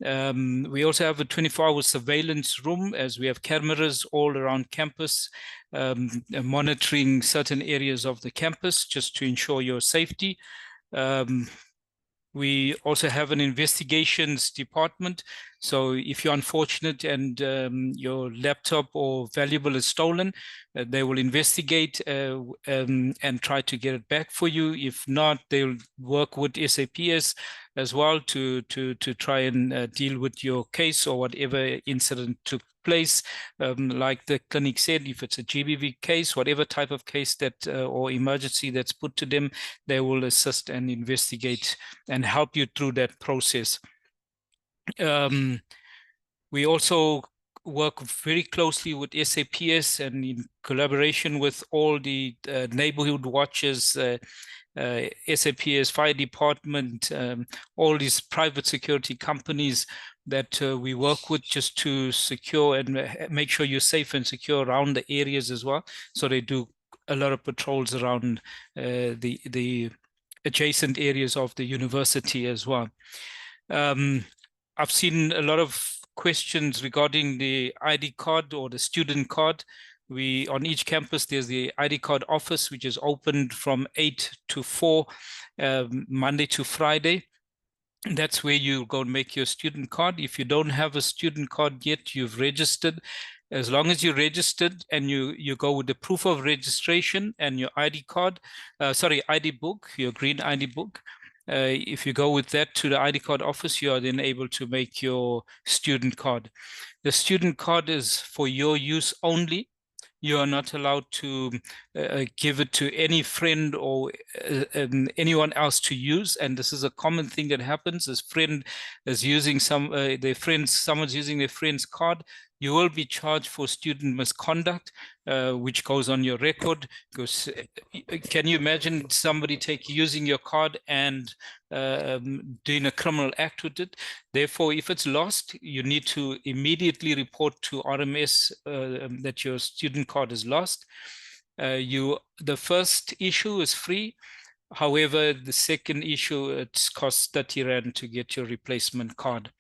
We also have a 24-hour surveillance room, as we have cameras all around campus, monitoring certain areas of the campus just to ensure your safety. We also have an investigations department. So if you're unfortunate and your laptop or valuable is stolen, they will investigate and try to get it back for you. If not, they'll work with SAPS as well to try and deal with your case or whatever incident took place. Like the clinic said, if it's a GBV case, whatever type of case that or emergency that's put to them, they will assist and investigate and help you through that process. We also work very closely with SAPS and in collaboration with all the neighborhood watches, SAPS, fire department, all these private security companies that we work with just to secure and make sure you're safe and secure around the areas as well. So they do a lot of patrols around the adjacent areas of the university as well. I've seen a lot of questions regarding the ID card or the student card. On each campus, there's the ID card office, which is opened from 8 to 4, Monday to Friday. That's where you go and make your student card. If you don't have a student card yet, you've registered. As long as you're registered and you go with the proof of registration and your ID card, ID book, your green ID book. If you go with that to the ID card office, you are then able to make your student card. The student card is for your use only. You are not allowed to give it to any friend or anyone else to use. And this is a common thing that happens. This friend is using someone's using their friend's card. You will be charged for student misconduct, which goes on your record. Because can you imagine somebody using your card and doing a criminal act with it? Therefore, if it's lost, you need to immediately report to RMS that your student card is lost. The first issue is free. However, the second issue, it costs 30 Rand to get your replacement card.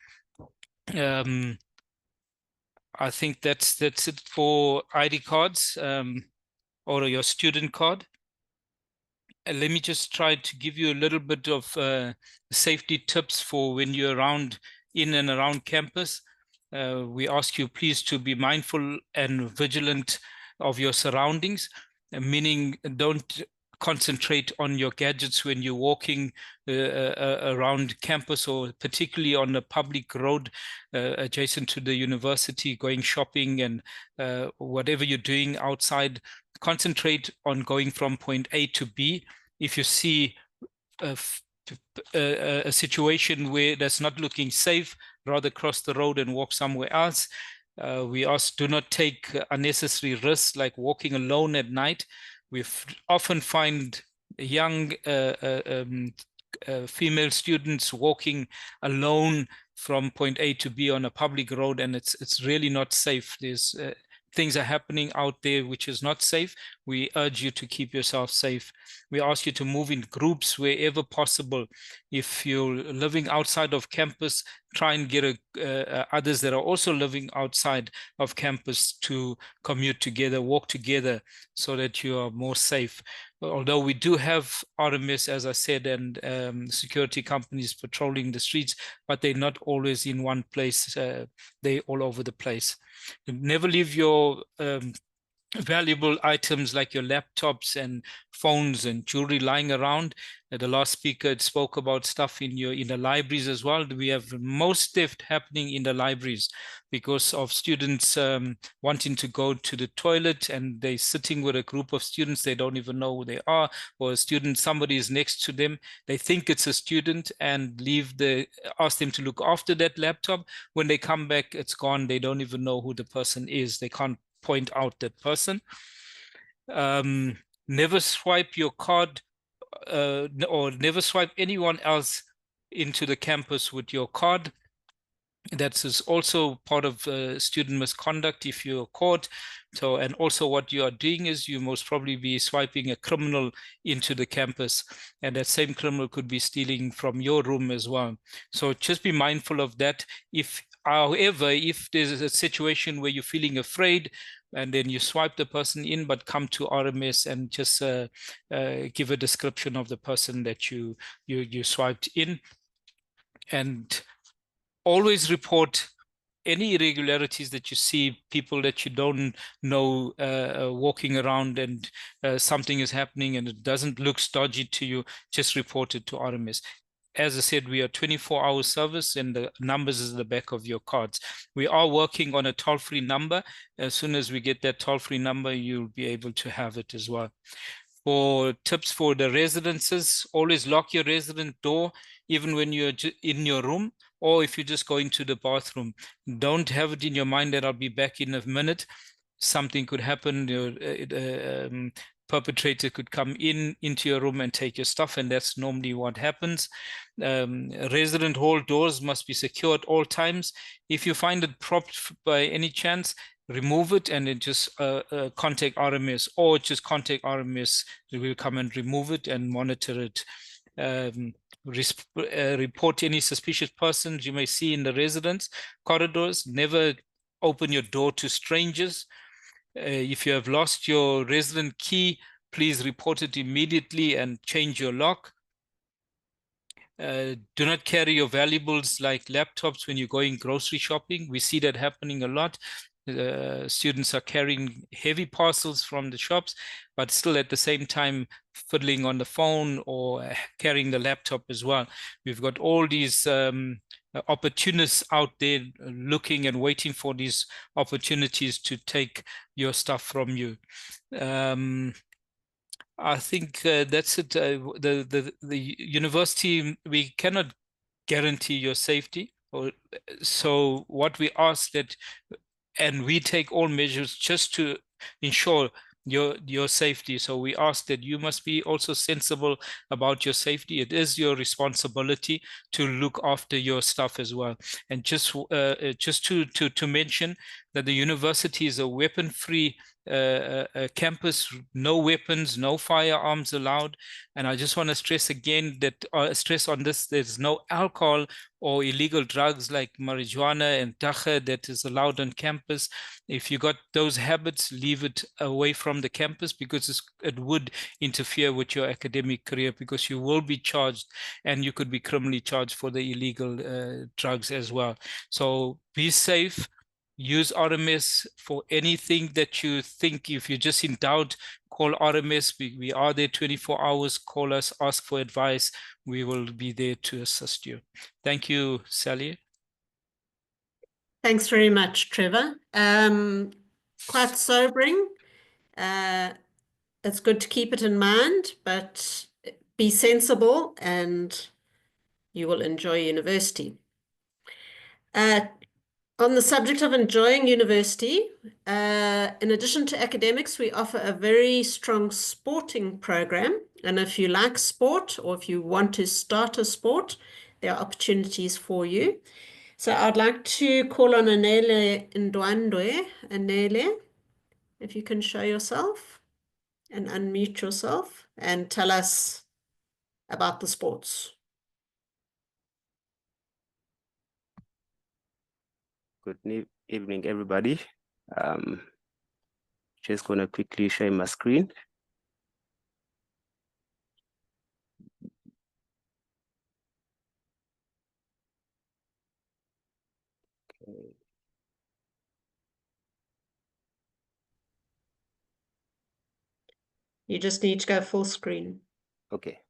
I think that's it for ID cards or your student card. Let me just try to give you a little bit of safety tips for when you're in and around campus. We ask you please to be mindful and vigilant of your surroundings, meaning don't concentrate on your gadgets when you're walking around campus, or particularly on a public road adjacent to the university, going shopping and whatever you're doing outside. Concentrate on going from point A to B. If you see a situation where that's not looking safe, rather cross the road and walk somewhere else. We also do not take unnecessary risks like walking alone at night. We often find young female students walking alone from point A to B on a public road, and it's really not safe. There's things are happening out there which is not safe. We urge you to keep yourself safe. We ask you to move in groups wherever possible. If you're living outside of campus, try and get others that are also living outside of campus to commute together, walk together, so that you are more safe. Although we do have RMS, as I said, and security companies patrolling the streets, but they're not always in one place. They're all over the place. Never leave your valuable items like your laptops and phones and jewelry lying around. The last speaker spoke about stuff in the libraries as well. We have most theft happening in the libraries because of students wanting to go to the toilet, and they're sitting with a group of students. They don't even know who they are, or a student, somebody is next to them. They think it's a student and ask them to look after that laptop. When they come back, it's gone. They don't even know who the person is. They can't point out that person. Never swipe your card or never swipe anyone else into the campus with your card. That is also part of student misconduct if you're caught. So, and also what you are doing is you most probably be swiping a criminal into the campus, and that same criminal could be stealing from your room as well. So just be mindful of that. However, if there's a situation where you're feeling afraid, and then you swipe the person in, but come to RMS and just give a description of the person that you swiped in, and always report any irregularities that you see, people that you don't know walking around, and something is happening and it doesn't look dodgy to you, just report it to RMS. As I said, we are 24-hour service, and the numbers is the back of your cards. We are working on a toll-free number. As soon as we get that toll-free number, you'll be able to have it as well. For tips for the residences, always lock your resident door, even when you're in your room, or if you just go into the bathroom. Don't have it in your mind that I'll be back in a minute. Something could happen. Perpetrator could come into your room and take your stuff, and that's normally what happens. Resident hall doors must be secured all times. If you find it propped by any chance, remove it and then just contact RMS, or just contact RMS. They will come and remove it and monitor it. Report any suspicious persons you may see in the residence corridors. Never open your door to strangers. If you have lost your resident key, please report it immediately and change your lock. Do not carry your valuables like laptops when you're going grocery shopping. We see that happening a lot. Students are carrying heavy parcels from the shops, but still at the same time fiddling on the phone or carrying the laptop as well. We've got all these opportunists out there looking and waiting for these opportunities to take your stuff from you. I think that's it. The university, we cannot guarantee your safety. So what we ask that, and we take all measures just to ensure your safety. So we ask that you must be also sensible about your safety. It is your responsibility to look after your stuff as well. And just to mention that the university is a weapon-free campus, no weapons, no firearms allowed. And I just want to stress again that stress on this, there's no alcohol or illegal drugs like marijuana and tacha that is allowed on campus. If you got those habits, leave it away from the campus, because it would interfere with your academic career, because you will be charged and you could be criminally charged for the illegal drugs as well. So be safe. Use RMS for anything that you think. If you're just in doubt, call RMS. We are there 24 hours. Call us, ask for advice. We will be there to assist you. Thank you, Sally. Thanks very much, Trevor. Quite sobering. It's good to keep it in mind, but be sensible and you will enjoy university. On the subject of enjoying university, in addition to academics, we offer a very strong sporting program. And if you like sport, or if you want to start a sport, there are opportunities for you. So I'd like to call on Anele Ndwandwe. Anele, if you can show yourself and unmute yourself and tell us about the sports. Good evening, everybody. Just gonna quickly share my screen. Okay. You just need to go full screen. Okay.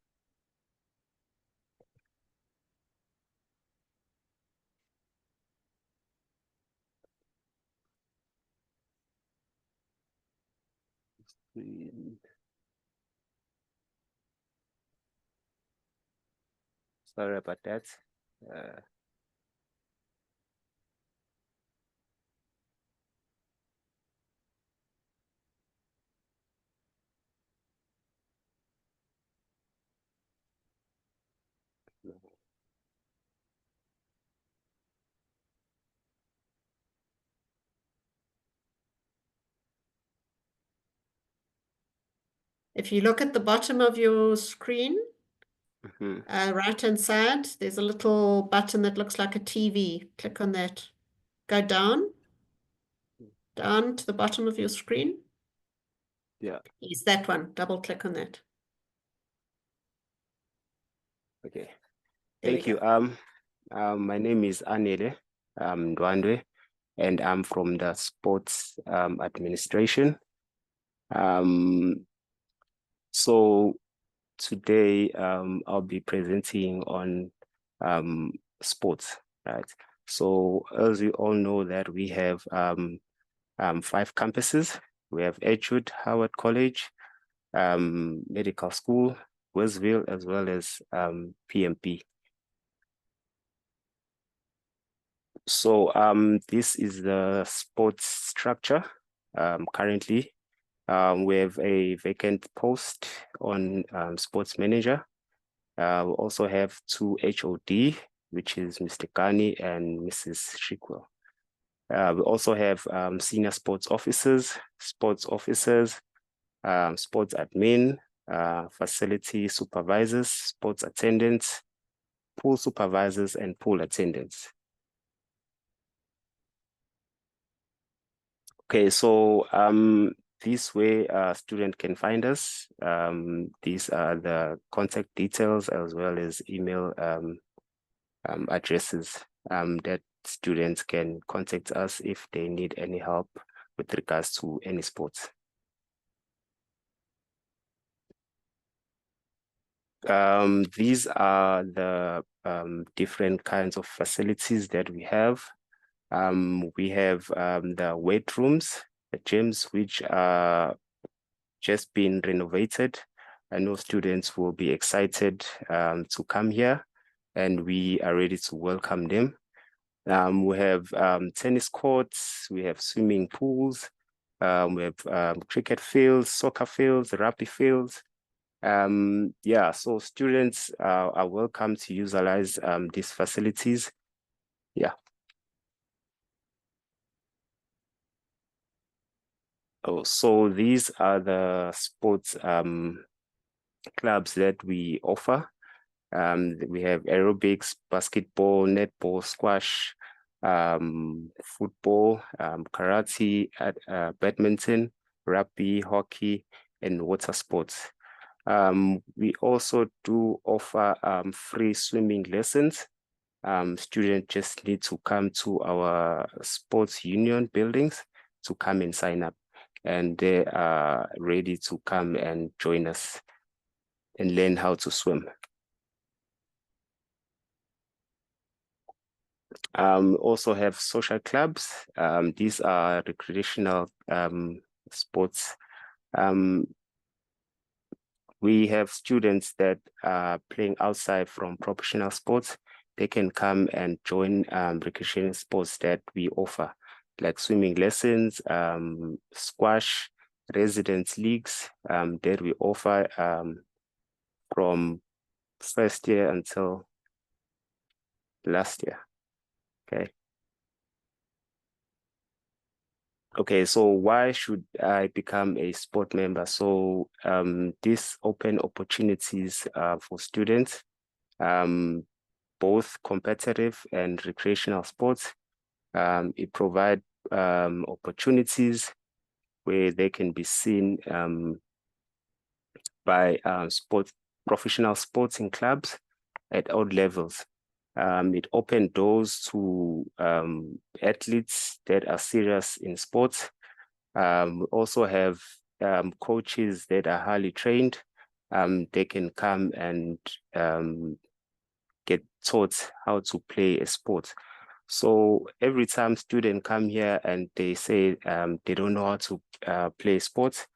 Sorry about that. If you look at the bottom of your screen, Mm-hmm. right-hand side, there's a little button that looks like a TV. Click on that. Go down to the bottom of your screen. Yeah. Is that one. Double click on that. Okay. There Thank we you. go. My name is Anele Ndwandwe, and I'm from the sports administration. So today I'll be presenting on sports, right? So as you all know that we have 5 campuses. We have Edgewood, Howard College, Medical School, Westville, as well as PMP. So this is the sports structure currently. We have a vacant post on sports manager. We also have 2 HOD, which is Mr. Kani and Mrs. Shikwell. We also have senior sports officers, sports admin, facility supervisors, sports attendants, pool supervisors, and pool attendants. Okay, so this way a student can find us. These are the contact details as well as email addresses that students can contact us if they need any help with regards to any sports. These are the different kinds of facilities that we have. We have the weight rooms, the gyms, which are just been renovated. I know students will be excited to come here, and we are ready to welcome them. We have tennis courts, we have swimming pools, we have cricket fields, soccer fields, rugby fields. Yeah, so students are welcome to utilize these facilities. Yeah. Oh, so these are the sports clubs that we offer. We have aerobics, basketball, netball, squash, football, karate, badminton, rugby, hockey, and water sports. We also do offer free swimming lessons. Students just need to come to our sports union buildings to come and sign up, and they are ready to come and join us and learn how to swim. Also have social clubs. These are recreational sports. We have students that are playing outside from professional sports. They can come and join recreational sports that we offer, like swimming lessons, squash, residence leagues that we offer from first year until last year. Okay, so why should I become a sport member? So these open opportunities for students, both competitive and recreational sports. It provides opportunities where they can be seen by professional sporting clubs at all levels. It opened doors to athletes that are serious in sports. We also have coaches that are highly trained. They can come and get taught how to play a sport. So every time students come here and they say they don't know how to play sports,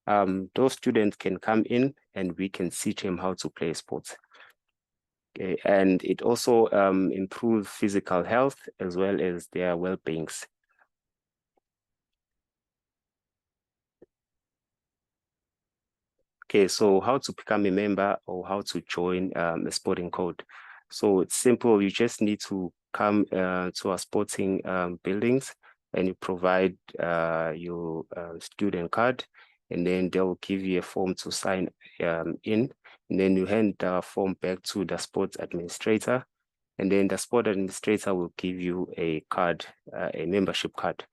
those students can come in and we can teach them how to play sports. Okay. And it also improves physical health as well as their well-beings. Okay, so how to become a member or how to join a sporting code. So it's simple. You just need to come to our sporting buildings and you provide your student card, and then they'll give you a form to sign in, and then you hand the form back to the sports administrator, and then the sport administrator will give you a card, a membership card.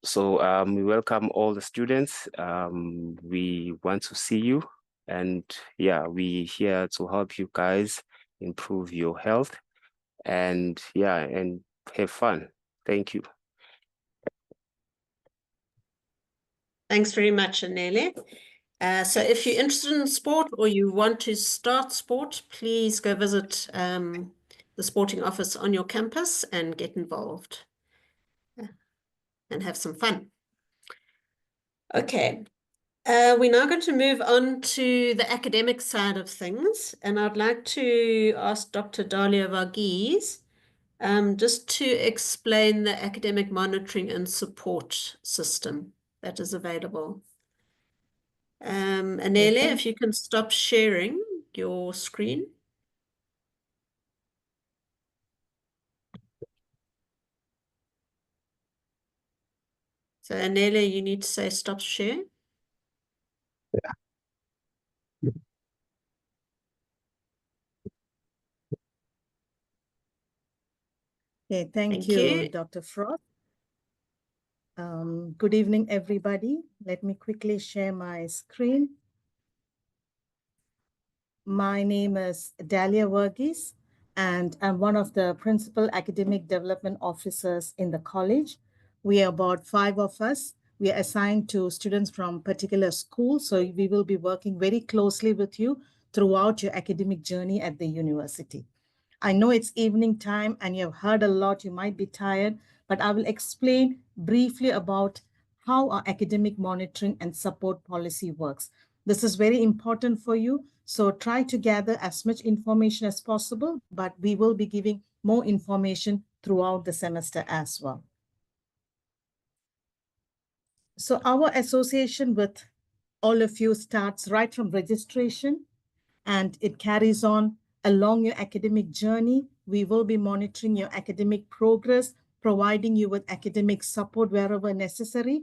So we welcome all the students. We want to see you, and yeah, we're here to help you guys improve your health and yeah, and have fun. Thank you. Thanks very much, Anele. So if you're interested in sport or you want to start sport, please go visit the sporting office on your campus and get involved and have some fun. Okay, we're now going to move on to the academic side of things, and I'd like to ask Dr. Dalia Varghese just to explain the academic monitoring and support system that is available. Anele, if you can stop sharing your screen. So Anele, you need to say stop share. Yeah. Okay, thank you, Dr. Frost. Good evening, everybody. Let me quickly share my screen. My name is Dalia Varghese, and I'm one of the principal academic development officers in the college. We are about 5 of us. We are assigned to students from particular schools, so we will be working very closely with you throughout your academic journey at the university. I know it's evening time and you've heard a lot, you might be tired, but I will explain briefly about how our academic monitoring and support policy works. This is very important for you, so try to gather as much information as possible, but we will be giving more information throughout the semester as well. So our association with all of you starts right from registration, and it carries on along your academic journey. We will be monitoring your academic progress, providing you with academic support wherever necessary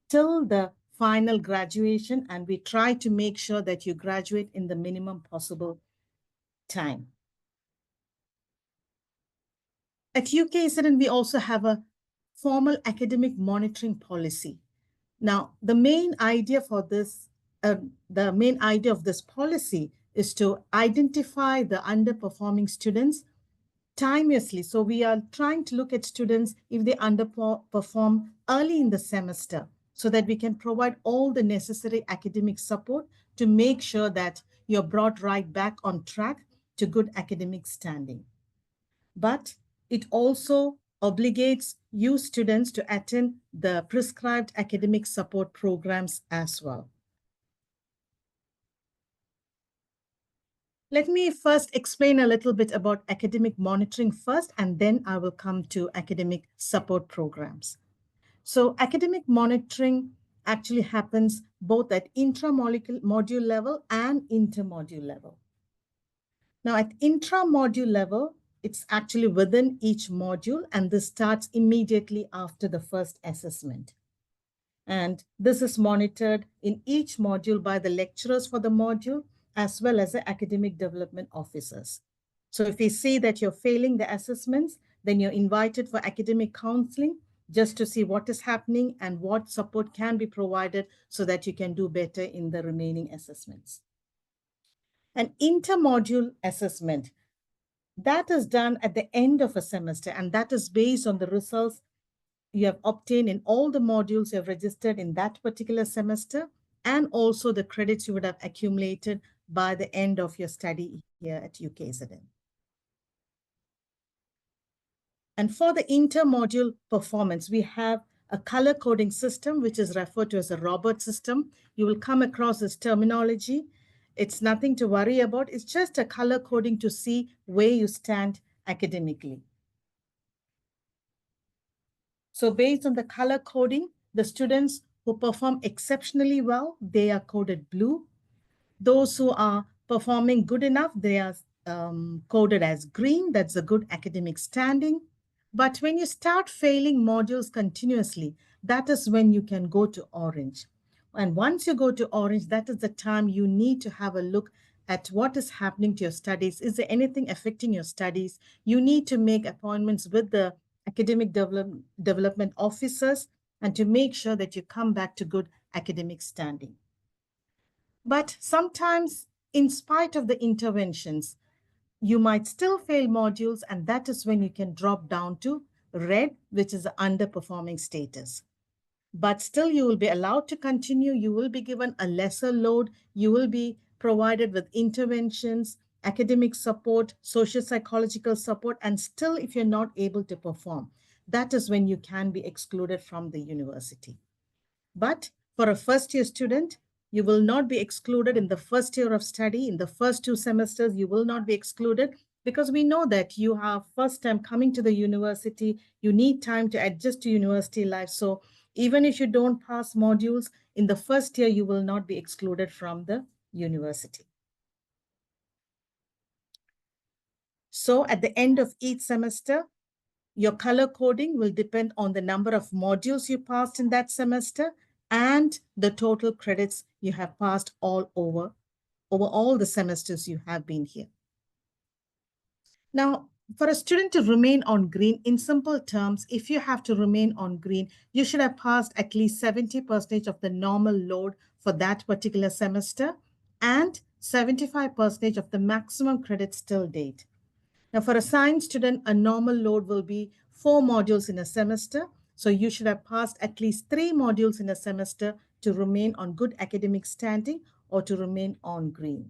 till the final graduation, and we try to make sure that you graduate in the minimum possible time. At UKZN, we also have a formal academic monitoring policy. Now, the main idea of this policy is to identify the underperforming students timeously. So we are trying to look at students if they underperform early in the semester so that we can provide all the necessary academic support to make sure that you're brought right back on track to good academic standing. But it also obligates you students to attend the prescribed academic support programs as well. Let me first explain a little bit about academic monitoring first, and then I will come to academic support programs. So academic monitoring actually happens both at intra-module level and intermodule level. Now at intra-module level, it's actually within each module, and this starts immediately after the first assessment. And this is monitored in each module by the lecturers for the module, as well as the academic development officers. So if we see that you're failing the assessments, then you're invited for academic counseling just to see what is happening and what support can be provided so that you can do better in the remaining assessments. An intermodule assessment, that is done at the end of a semester, and that is based on the results you have obtained in all the modules you have registered in that particular semester, and also the credits you would have accumulated by the end of your study here at UKZN. And for the intermodule performance, we have a color coding system, which is referred to as a Robert system. You will come across this terminology. It's nothing to worry about. It's just a color coding to see where you stand academically. So based on the color coding, the students who perform exceptionally well, they are coded blue. Those who are performing good enough, they are coded as green. That's a good academic standing. But when you start failing modules continuously, that is when you can go to orange. And once you go to orange, that is the time you need to have a look at what is happening to your studies. Is there anything affecting your studies? You need to make appointments with the academic development officers and to make sure that you come back to good academic standing. But sometimes, in spite of the interventions, you might still fail modules, and that is when you can drop down to red, which is the underperforming status. But still, you will be allowed to continue. You will be given a lesser load. You will be provided with interventions, academic support, social psychological support, and still, if you're not able to perform, that is when you can be excluded from the university. But for a first-year student, you will not be excluded in the first year of study. In the first 2 semesters, you will not be excluded because we know that you are first time coming to the university. You need time to adjust to university life. So even if you don't pass modules in the first year, you will not be excluded from the university. So at the end of each semester, your color coding will depend on the number of modules you passed in that semester and the total credits you have passed all over all the semesters you have been here. Now, for a student to remain on green, in simple terms, if you have to remain on green, you should have passed at least 70% of the normal load for that particular semester and 75% of the maximum credits till date. Now, for a science student, a normal load will be 4 modules in a semester. So you should have passed at least 3 modules in a semester to remain on good academic standing or to remain on green.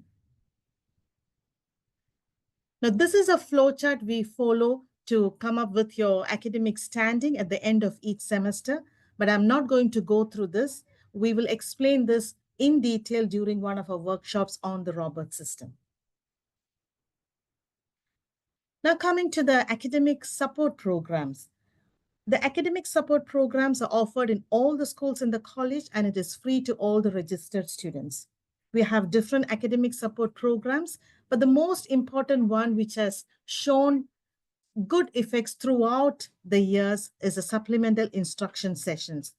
Now, this is a flowchart we follow to come up with your academic standing at the end of each semester, but I'm not going to go through this. We will explain this in detail during one of our workshops on the Robert system. Now, coming to the academic support programs. The academic support programs are offered in all the schools in the college, and it is free to all the registered students. We have different academic support programs, but the most important one, which has shown good effects throughout the years is the supplemental instruction sessions.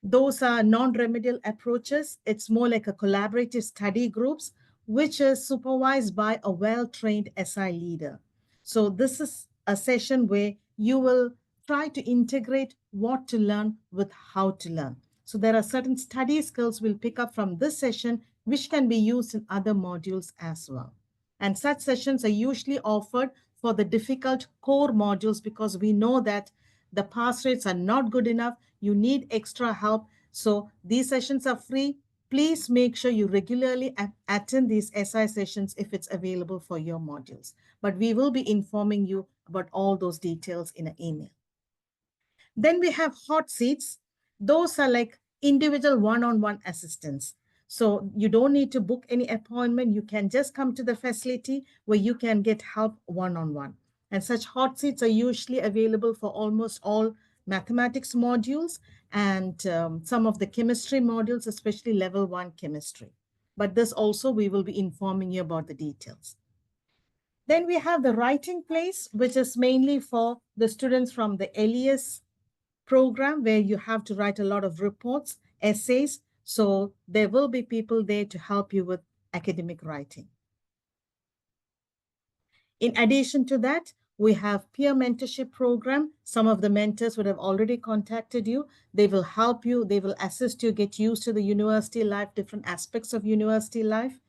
Those are non-remedial approaches. It's more like a collaborative study groups, which is supervised by a well-trained SI leader. So this is a session where you will try to integrate what to learn with how to learn. So there are certain study skills we'll pick up from this session, which can be used in other modules as well. And such sessions are usually offered for the difficult core modules because we know that the pass rates are not good enough. You need extra help. So these sessions are free. Please make sure you regularly attend these SI sessions if it's available for your modules. But we will be informing you about all those details in an email. Then we have hot seats. Those are like individual one-on-one assistance. So you don't need to book any appointment. You can just come to the facility where you can get help one-on-one. And such hot seats are usually available for almost all mathematics modules and some of the chemistry modules, especially level 1 chemistry. But this also, we will be informing you about the details. Then we have the writing place, which is mainly for the students from the LES program where you have to write a lot of reports, essays. So there will be people there to help you with academic writing. In addition to that, we have peer mentorship program. Some of the mentors would have already contacted you. They will help you. They will assist you get used to the university life, different aspects of university life.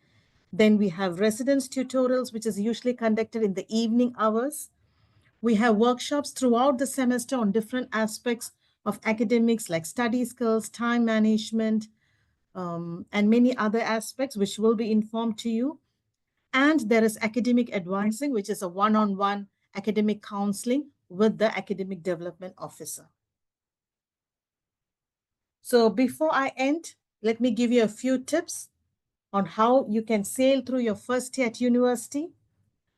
Then we have residence tutorials, which is usually conducted in the evening hours. We have workshops throughout the semester on different aspects of academics like study skills, time management, and many other aspects which will be informed to you. And there is academic advising, which is a one-on-one academic counseling with the academic development officer. So before I end, let me give you a few tips on how you can sail through your first year at university.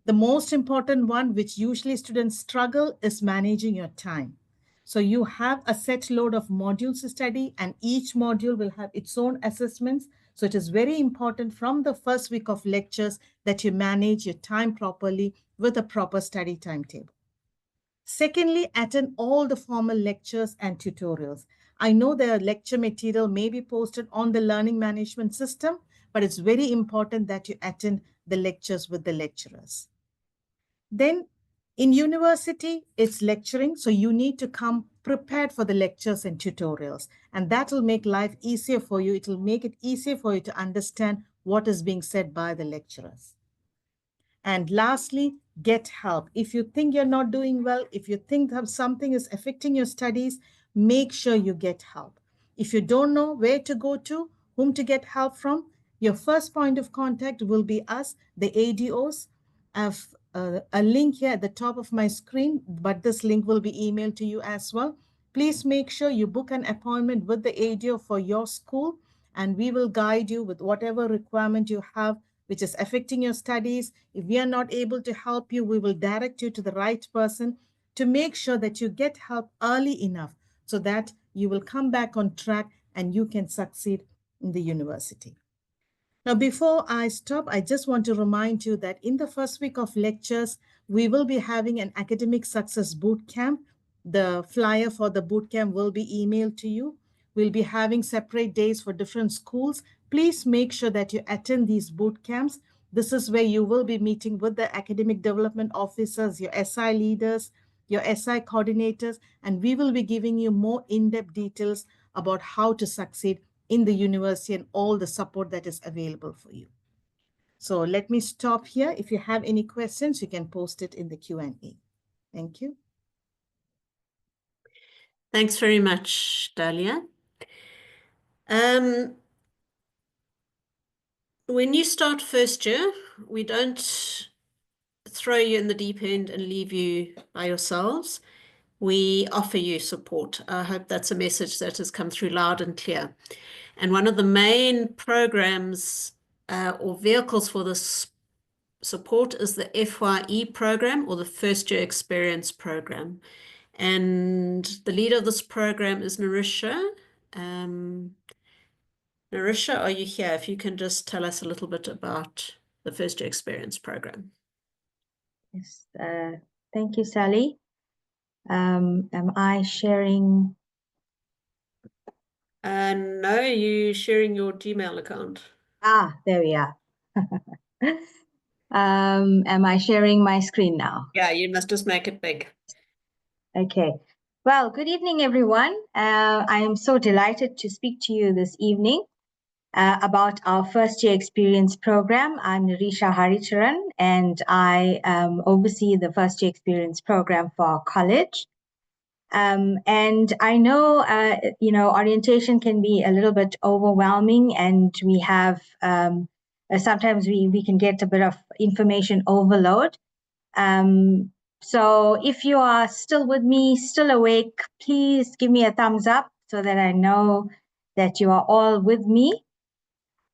The most important one, which usually students struggle, is managing your time. So you have a set load of modules to study, and each module will have its own assessments. So it is very important from the first week of lectures that you manage your time properly with a proper study timetable. Secondly, attend all the formal lectures and tutorials. I know their lecture material may be posted on the learning management system, but it's very important that you attend the lectures with the lecturers. Then in university, it's lecturing. So you need to come prepared for the lectures and tutorials. And that will make life easier for you. It will make it easier for you to understand what is being said by the lecturers. And lastly, get help. If you think you're not doing well, if you think that something is affecting your studies, make sure you get help. If you don't know where to go to, whom to get help from, your first point of contact will be us, the ADOs. I have a link here at the top of my screen, but this link will be emailed to you as well. Please make sure you book an appointment with the ADO for your school, and we will guide you with whatever requirement you have which is affecting your studies. If we are not able to help you, we will direct you to the right person to make sure that you get help early enough so that you will come back on track and you can succeed in the university. Now, before I stop, I just want to remind you that in the first week of lectures, we will be having an academic success boot camp. The flyer for the boot camp will be emailed to you. We'll be having separate days for different schools. Please make sure that you attend these boot camps. This is where you will be meeting with the academic development officers, your SI leaders, your SI coordinators, and we will be giving you more in-depth details about how to succeed in the university and all the support that is available for you. So let me stop here. If you have any questions, you can post it in the Q&A. Thank you. Thanks very much, Dalia. When you start first year, we don't throw you in the deep end and leave you by yourselves. We offer you support. I hope that's a message that has come through loud and clear. And one of the main programs or vehicles for this support is the FYE program, or the First Year Experience program. And the leader of this program is Narisha. Narisha, are you here? If you can just tell us a little bit about the First Year Experience program. Yes, Thank you, Sally. Am I sharing? No, you sharing your Gmail account. There we are. Am I sharing my screen now? Yeah, you must just make it big. Okay. Well, good evening, everyone. I am so delighted to speak to you this evening about our first year experience program. I'm Narisha Haricharan, and I oversee the first year experience program for our college. And I know, orientation can be a little bit overwhelming, and we have sometimes we can get a bit of information overload. So if you are still with me, still awake, please give me a thumbs up so that I know that you are all with me.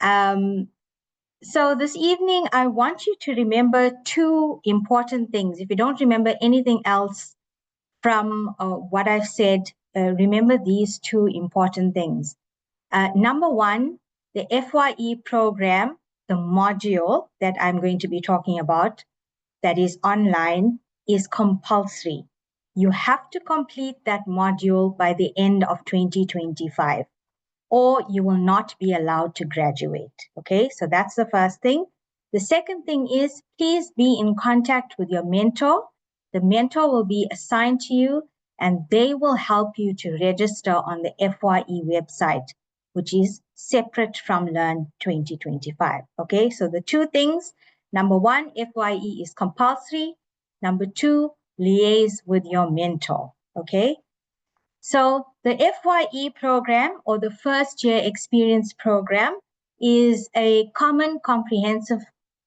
So this evening, I want you to remember two important things. If you don't remember anything else from what I've said, remember these two important things. Number one, the FYE program, the module that I'm going to be talking about, that is online, is compulsory. You have to complete that module by the end of 2025, or you will not be allowed to graduate. Okay, so that's the first thing. The second thing is, please be in contact with your mentor. The mentor will be assigned to you, and they will help you to register on the FYE website, which is separate from Learn 2025. Okay, so the two things: number one, FYE is compulsory. Number two, liaise with your mentor. Okay. So the FYE program, or the first year experience program, is a common comprehensive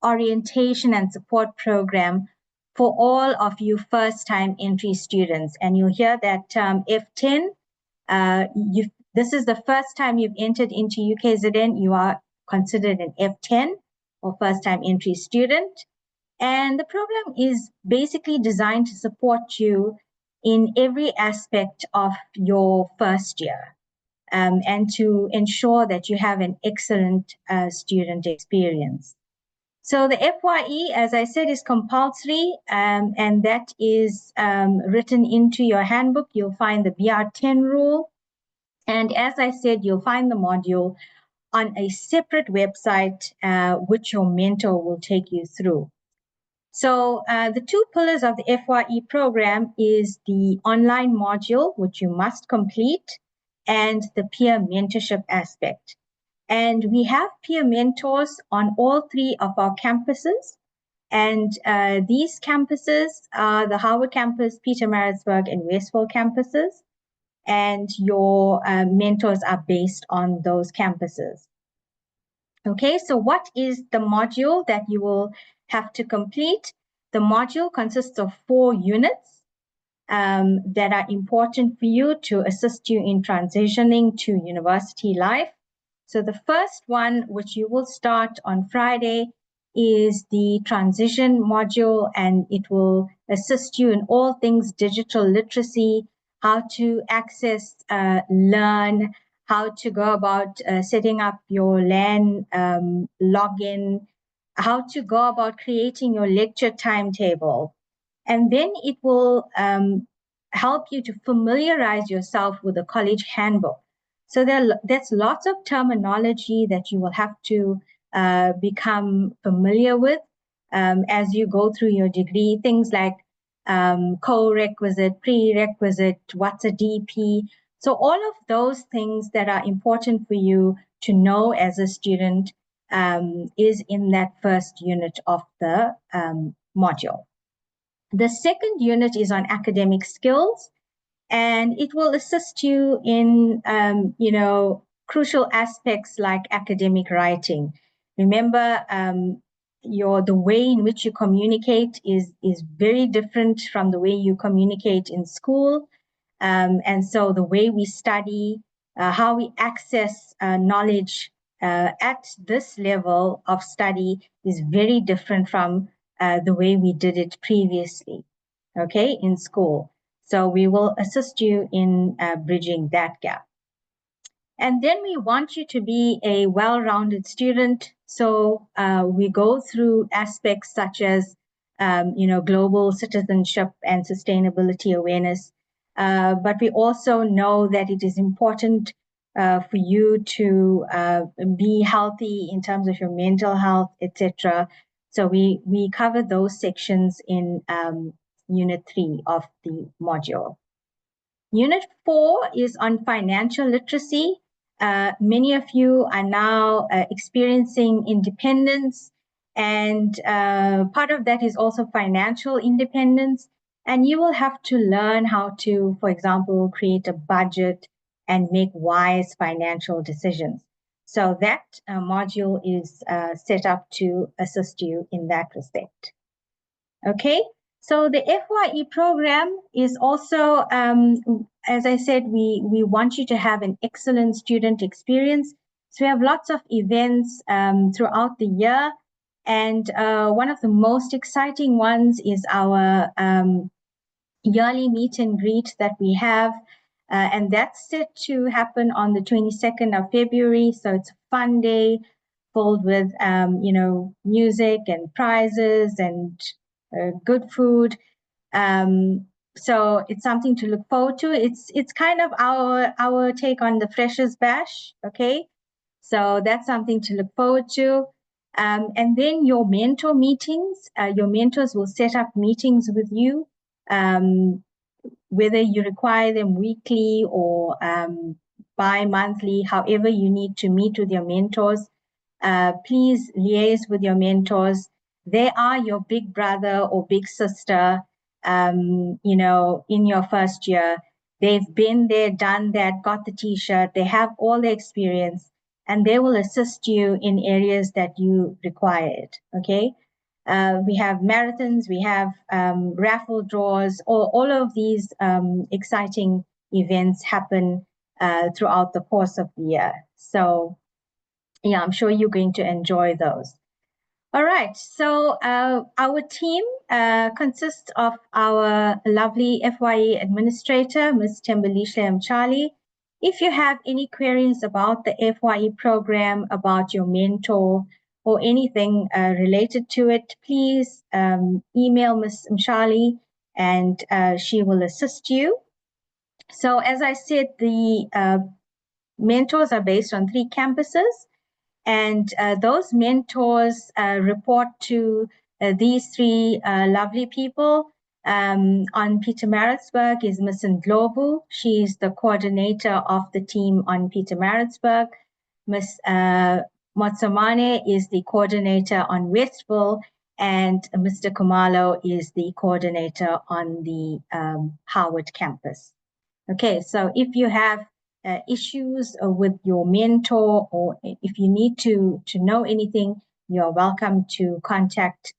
orientation and support program for all of you first time entry students. And you hear that term F10. This is the first time you've entered into UKZN, you are considered an F10 or first time entry student. And the program is basically designed to support you in every aspect of your first year, and to ensure that you have an excellent student experience. So the FYE, as I said, is compulsory, and that is written into your handbook. You'll find the BR10 rule. And as I said, you'll find the module on a separate website, which your mentor will take you through. So the two pillars of the FYE program is the online module, which you must complete, and the peer mentorship aspect. And we have peer mentors on all three of our campuses. And these campuses are the Howard campus, Pietermaritzburg, and Westville campuses. And your mentors are based on those campuses. Okay, so what is the module that you will have to complete? The module consists of 4 units that are important for you to assist you in transitioning to university life. So the first one, which you will start on Friday, is the transition module, and it will assist you in all things digital literacy, how to access, learn, how to go about setting up your LAN login, how to go about creating your lecture timetable. And then it will help you to familiarize yourself with the college handbook. So there's lots of terminology that you will have to become familiar with as you go through your degree. Things like co-requisite, prerequisite, what's a DP. So all of those things that are important for you to know as a student is in that first unit of the module. The second unit is on academic skills, and it will assist you in, crucial aspects like academic writing. Remember, the way in which you communicate is very different from the way you communicate in school. And so the way we study, how we access knowledge at this level of study is very different from the way we did it previously, okay, in school. So we will assist you in bridging that gap. And then we want you to be a well-rounded student. So we go through aspects such as global citizenship and sustainability awareness. But we also know that it is important for you to be healthy in terms of your mental health, etc. So we cover those sections in Unit 3 of the module. Unit 4 is on financial literacy. Many of you are now experiencing independence, and part of that is also financial independence. And you will have to learn how to, for example, create a budget and make wise financial decisions. So that module is set up to assist you in that respect. Okay, so the FYE program is also, as I said, we want you to have an excellent student experience. So we have lots of events throughout the year. And one of the most exciting ones is our yearly meet and greet that we have. And that's set to happen on the 22nd of February. So it's a fun day filled with, music and prizes and good food. So it's something to look forward to. It's kind of our take on the Freshers Bash, okay? So that's something to look forward to. And then your mentor meetings, your mentors will set up meetings with you, whether you require them weekly or bi-monthly, however you need to meet with your mentors. Please liaise with your mentors. They are your big brother or big sister, in your first year. They've been there, done that, got the t-shirt. They have all the experience, and they will assist you in areas that you require it, okay? We have marathons, we have raffle draws, all of these exciting events happen throughout the course of the year. So yeah, I'm sure you're going to enjoy those. All right, so our team consists of our lovely FYE administrator, Ms. Tembelisha Mchali. If you have any queries about the FYE program, about your mentor, or anything related to it, please email Ms. Mchali and she will assist you. So as I said, the mentors are based on 3 campuses. And those mentors report to these 3 lovely people. On Pietermaritzburg is Ms. Ndlovu. She is the coordinator of the team on Pietermaritzburg. Ms. Motsamane is the coordinator on Westville, and Mr. Kumalo is the coordinator on the Howard campus. Okay, so if you have issues with your mentor, or if you need to know anything, you're welcome to contact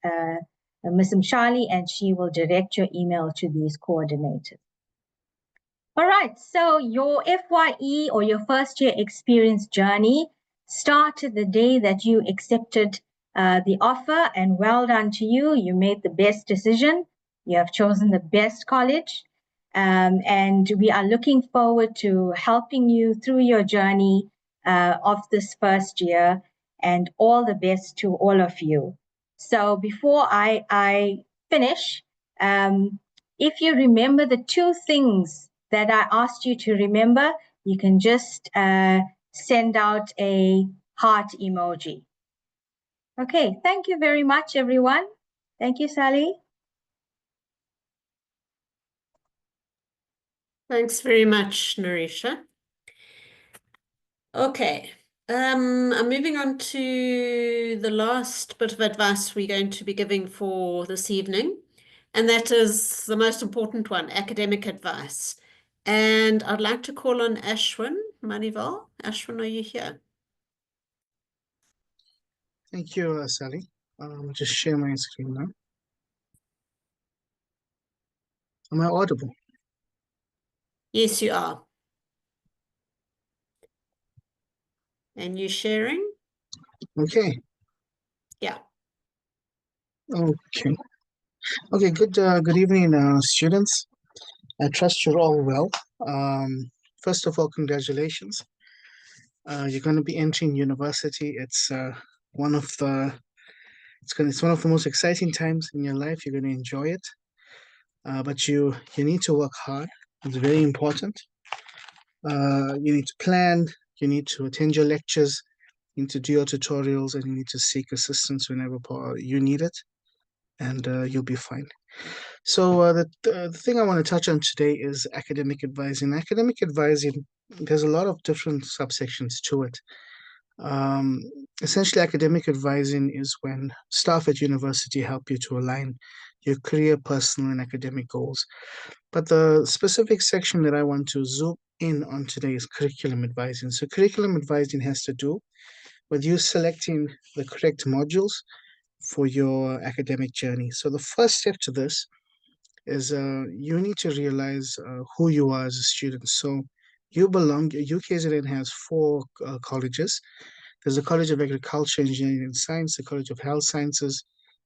Ms. Mshali, and she will direct your email to these coordinators. All right, so your FYE or your first year experience journey started the day that you accepted the offer, and well done to you. You made the best decision. You have chosen the best college. And we are looking forward to helping you through your journey of this first year, and all the best to all of you. So before I finish, if you remember the 2 things that I asked you to remember, you can just send out a heart emoji. Okay, thank you very much, everyone. Thank you, Sally. Thanks very much, Narisha. Okay, I'm moving on to the last bit of advice we're going to be giving for this evening, and that is the most important one, academic advice. And I'd like to call on Ashwin Manival. Ashwin, are you here? Thank you, Sally. Just share my screen now. Am I audible? Yes, you are. And you sharing? Okay. Yeah. Okay. Okay. Good evening, students. I trust you're all well. First of all, congratulations. You're going to be entering university. It's one of the It's one of the most exciting times in your life. You're going to enjoy it, but you need to work hard. It's very important. You need to plan. You need to attend your lectures. You need to do your tutorials, and you need to seek assistance whenever you need it, and you'll be fine. So the thing I want to touch on today is academic advising. Academic advising, there's a lot of different subsections to it. Um, Essentially, academic advising is when staff at university help you to align your career, personal, and academic goals. But the specific section that I want to zoom in on today is curriculum advising. So curriculum advising has to do with you selecting the correct modules for your academic journey. So the first step to this is you need to realize who you are as a student. So UKZN has four colleges. There's the College of Agriculture, Engineering and Science, the College of Health Sciences,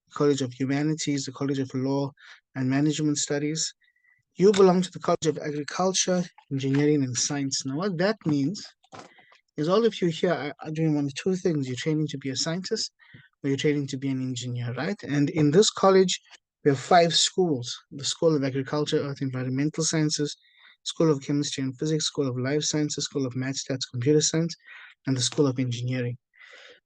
the College of Humanities, the College of Law and Management Studies. You belong to the College of Agriculture, Engineering and Science. Now, what that means is all of you here are doing one of two things. You're training to be a scientist or you're training to be an engineer, right? And in this college, we have 5 schools: the School of Agriculture, Earth, Environmental Sciences, School of Chemistry and Physics, School of Life Sciences, School of Maths, Stats, Computer Science, and the School of Engineering.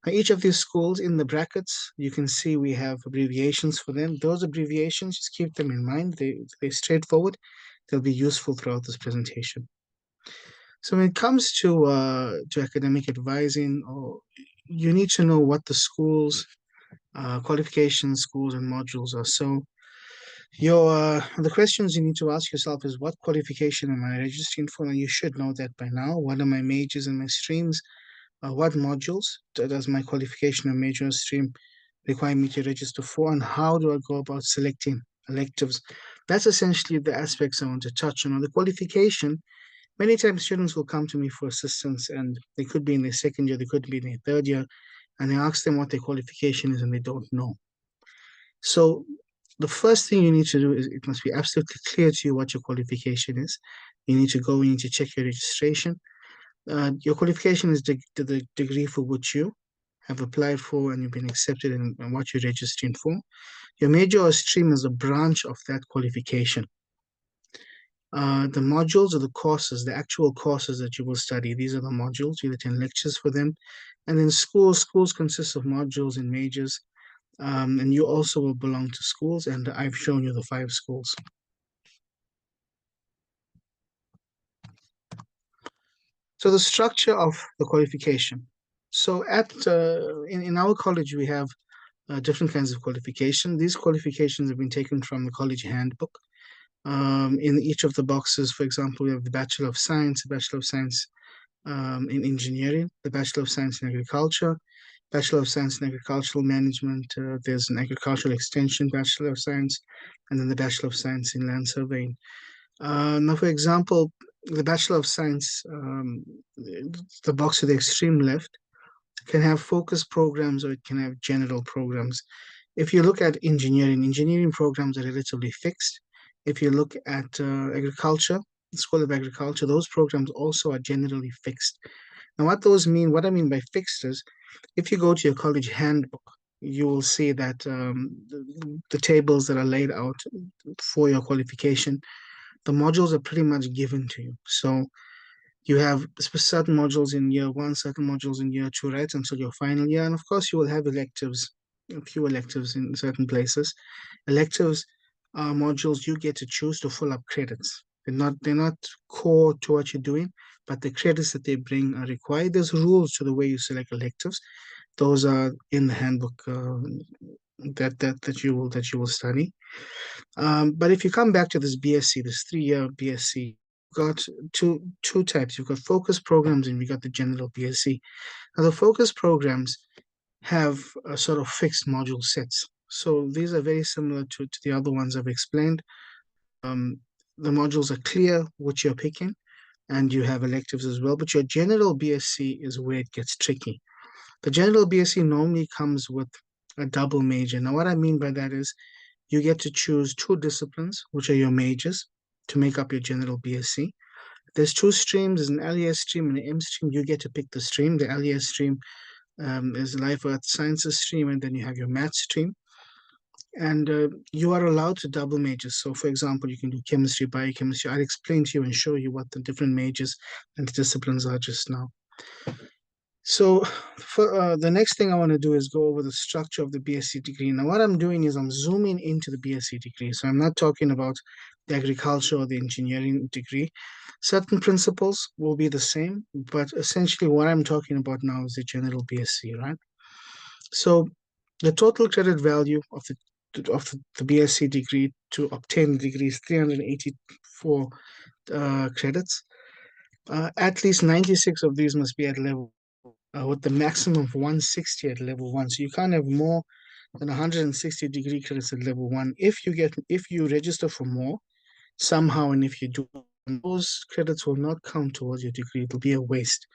Now, each of these schools, in the brackets, you can see we have abbreviations for them. Those abbreviations, just keep them in mind. They're straightforward. They'll be useful throughout this presentation. So when it comes to academic advising, you need to know what the schools, qualifications, schools, and modules are. So the questions you need to ask yourself is, what qualification am I registering for? And you should know that by now. What are my majors and my streams? What modules does my qualification or major or stream require me to register for? And how do I go about selecting electives? That's essentially the aspects I want to touch on. The qualification, many times students will come to me for assistance, and they could be in their second year, they could be in their third year, and I ask them what their qualification is and they don't know. So the first thing you need to do is it must be absolutely clear to you what your qualification is. You need to go, you need to check your registration. Your qualification is the degree for which you have applied for and you've been accepted and what you're registering for. Your major or stream is a branch of that qualification. The modules or the courses, the actual courses that you will study, these are the modules. You'll attend lectures for them. And then schools consist of modules and majors. And you also will belong to schools, and I've shown you the 5 schools. So the structure of the qualification. So in our college, we have different kinds of qualification. These qualifications have been taken from the college handbook. In each of the boxes, for example, we have the Bachelor of Science, the Bachelor of Science in Engineering, the Bachelor of Science in Agriculture, Bachelor of Science in Agricultural Management. There's an Agricultural Extension Bachelor of Science, and then the Bachelor of Science in Land Surveying. Now, for example, the Bachelor of Science, the box to the extreme left, can have focus programs or it can have general programs. If you look at engineering programs are relatively fixed. If you look at agriculture, the School of Agriculture, those programs also are generally fixed. Now, what I mean by fixed is, if you go to your college handbook, you will see that the tables that are laid out for your qualification, the modules are pretty much given to you. So you have certain modules in year 1, certain modules in year 2, right, until your final year. And of course, you will have electives, a few electives in certain places. Electives are modules you get to choose to fill up credits. They're not core to what you're doing, but the credits that they bring are required. There's rules to the way you select electives. Those are in the handbook that you will study. But if you come back to this BSc, this 3-year BSc, you've got two types. You've got focus programs and you've got the general BSc. Now, the focus programs have a sort of fixed module sets. So these are very similar to the other ones I've explained. The modules are clear, which you're picking, and you have electives as well. But your general BSc is where it gets tricky. The general BSc normally comes with a double major. Now, what I mean by that is you get to choose 2 disciplines, which are your majors, to make up your general BSc. There's 2 streams, there's an LES stream and an M stream. You get to pick the stream. The LES stream There's life earth sciences stream, and then you have your math stream. And you are allowed to double majors. So for example, you can do chemistry, biochemistry. I'll explain to you and show you what the different majors and the disciplines are just now. So for the next thing I want to do is go over the structure of the BSc degree. Now what I'm doing is I'm zooming into the BSc degree. So I'm not talking about the agriculture or the engineering degree. Certain principles will be the same, but essentially what I'm talking about now is the general BSc, right? So the total credit value of the BSc degree to obtain the degree is 384 credits. At least 96 of these must be at level with the maximum of 160 at level 1. So you can't have more than 160 degree credits at level 1. If you register for more somehow, and if you do, those credits will not count towards your degree. It'll be a waste.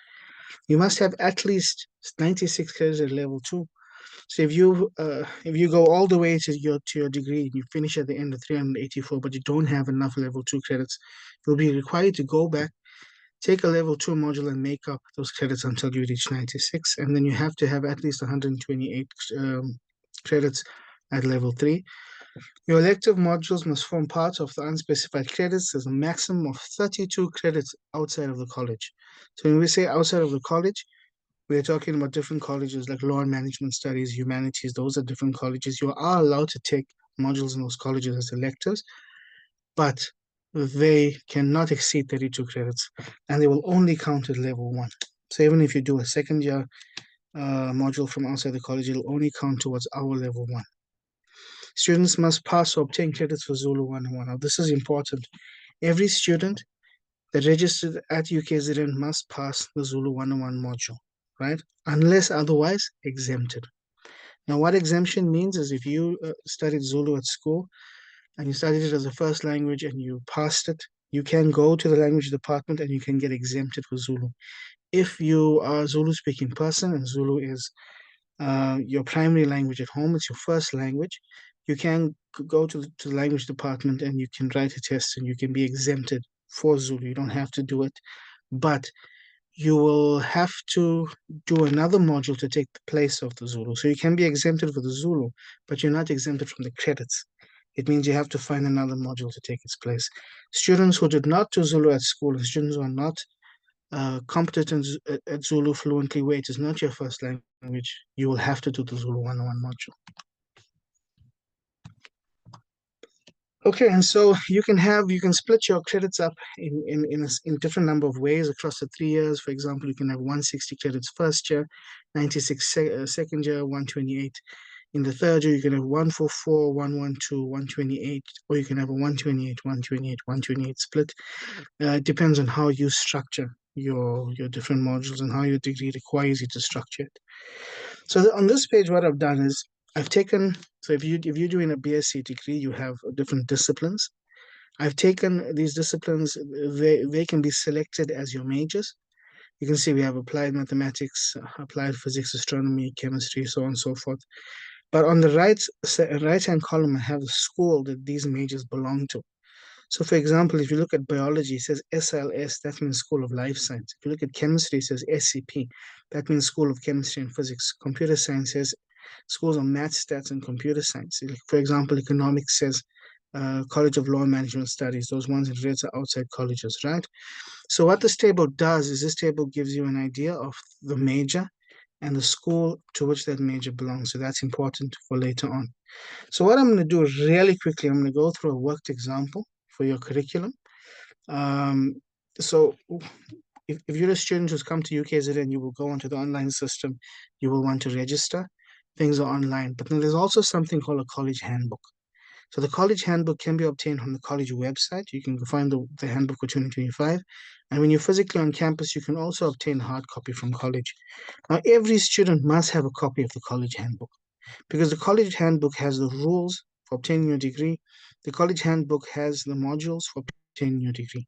You must have at least 96 credits at level 2. So if you go all the way to your degree and you finish at the end of 384, but you don't have enough level 2 credits, you'll be required to go back, take a level 2 module and make up those credits until you reach 96. And then you have to have at least 128 credits at level 3. Your elective modules must form part of the unspecified credits. There's a maximum of 32 credits outside of the college. So when we say outside of the college, we're talking about different colleges like law and management studies, humanities. Those are different colleges. You are allowed to take modules in those colleges as electives, but they cannot exceed 32 credits, and they will only count at level 1. So even if you do a second year module from outside the college, it'll only count towards our level 1. Students must pass or obtain credits for Zulu 101. Now, this is important. Every student that registered at UKZN must pass the Zulu 101 module, right? Unless otherwise exempted. Now, what exemption means is if you studied Zulu at school and you studied it as a first language and you passed it, you can go to the language department and you can get exempted for Zulu. If you are a Zulu speaking person and Zulu is your primary language at home, it's your first language, you can go to the language department and you can write a test and you can be exempted for Zulu. You don't have to do it, but you will have to do another module to take the place of the Zulu. So you can be exempted for the Zulu, but you're not exempted from the credits. It means you have to find another module to take its place. Students who did not do Zulu at school and students who are not competent at Zulu fluently, where it is not your first language, you will have to do the Zulu 101 module. Okay, and so you can split your credits up in different number of ways across the 3 years. For example, you can have 160 credits first year, 96 second year, 128 in the third year. You can have 144, 112, 128, or you can have a 128, 128, 128 split. It depends on how you structure your different modules and how your degree requires you to structure it. So on this page, what I've done is I've taken, so if you're doing a BSc degree, you have different disciplines. I've taken these disciplines, they can be selected as your majors. You can see we have applied mathematics, applied physics, astronomy, chemistry, so on and so forth. But on the right-hand column, I have the school that these majors belong to. So for example, if you look at biology, it says SLS, that means School of Life Science. If you look at chemistry, it says SCP, that means School of Chemistry and Physics. Computer science says Schools of Math, Stats, and Computer Science. For example, economics says College of Law and Management Studies. Those ones in red are outside colleges, right? So what this table does is this table gives you an idea of the major and the school to which that major belongs. So that's important for later on. So what I'm going to do really quickly, I'm going to go through a worked example for your curriculum. So if you're a student who's come to UKZN, you will go onto the online system, you will want to register. Things are online, but then there's also something called a college handbook. So the college handbook can be obtained from the college website. You can find the handbook for 2025. And when you're physically on campus, you can also obtain a hard copy from college. Now, every student must have a copy of the college handbook because the college handbook has the rules for obtaining your degree. The college handbook has the modules for obtaining your degree.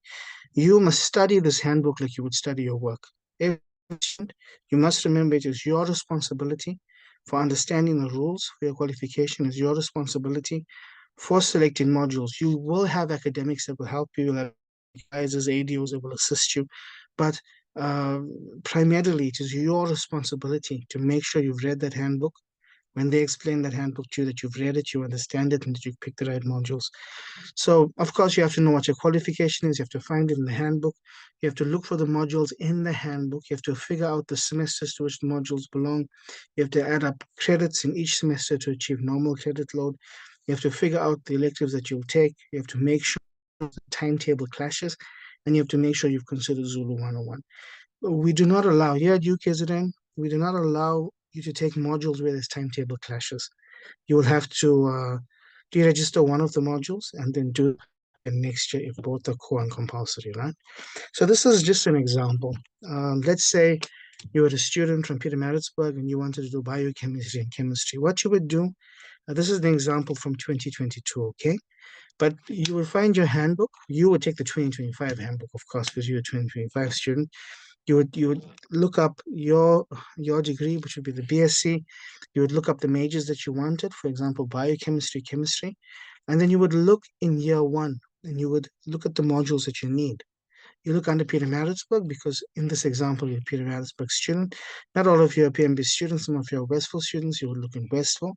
You must study this handbook like you would study your work. Every student, you must remember it is your responsibility for understanding the rules for your qualification. Is your responsibility for selecting modules. You will have academics that will help you, you'll have advisors, ADOs that will assist you, but primarily it is your responsibility to make sure you've read that handbook. When they explain that handbook to you, that you've read it, you understand it, and that you've picked the right modules. So, of course, you have to know what your qualification is. You have to find it in the handbook. You have to look for the modules in the handbook. You have to figure out the semesters to which the modules belong. You have to add up credits in each semester to achieve normal credit load. You have to figure out the electives that you'll take. You have to make sure the timetable clashes, and you have to make sure you've considered Zulu 101. We do not allow, here at UKZN, we do not allow you to take modules where there's timetable clashes. You will have to deregister one of the modules and then do it next year if both are core and compulsory, right? So this is just an example. Let's say you were a student from Pietermaritzburg and you wanted to do biochemistry and chemistry. What you would do, this is an example from 2022, okay? But you will find your handbook. You would take the 2025 handbook, of course, because you're a 2025 student. You would look up your degree, which would be the BSc. You would look up the majors that you wanted, for example, biochemistry, chemistry, and then you would look in year one and you would look at the modules that you need. You look under Pietermaritzburg because in this example, you're a Pietermaritzburg student. Not all of you are PMB students, some of you are Westville students. You would look in Westville.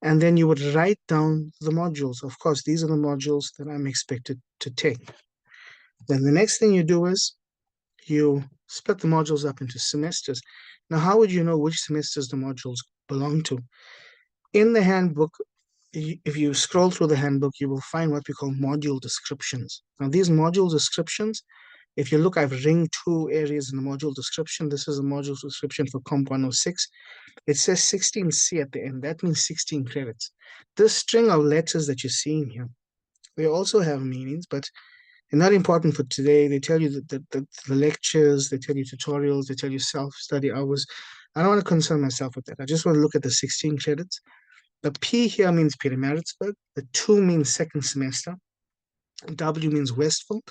And then you would write down the modules. Of course, these are the modules that I'm expected to take. Then the next thing you do is you split the modules up into semesters. Now, how would you know which semesters the modules belong to? In the handbook, if you scroll through the handbook, you will find what we call module descriptions. Now, these module descriptions, if you look, I've ringed two areas in the module description. This is a module description for Comp 106. It says 16C at the end. That means 16 credits. This string of letters that you're seeing here, they also have meanings, but they're not important for today. They tell you that the lectures, they tell you tutorials, they tell you self-study hours. I don't want to concern myself with that. I just want to look at the 16 credits. The P here means Pietermaritzburg. The 2 means second semester. W means Westville.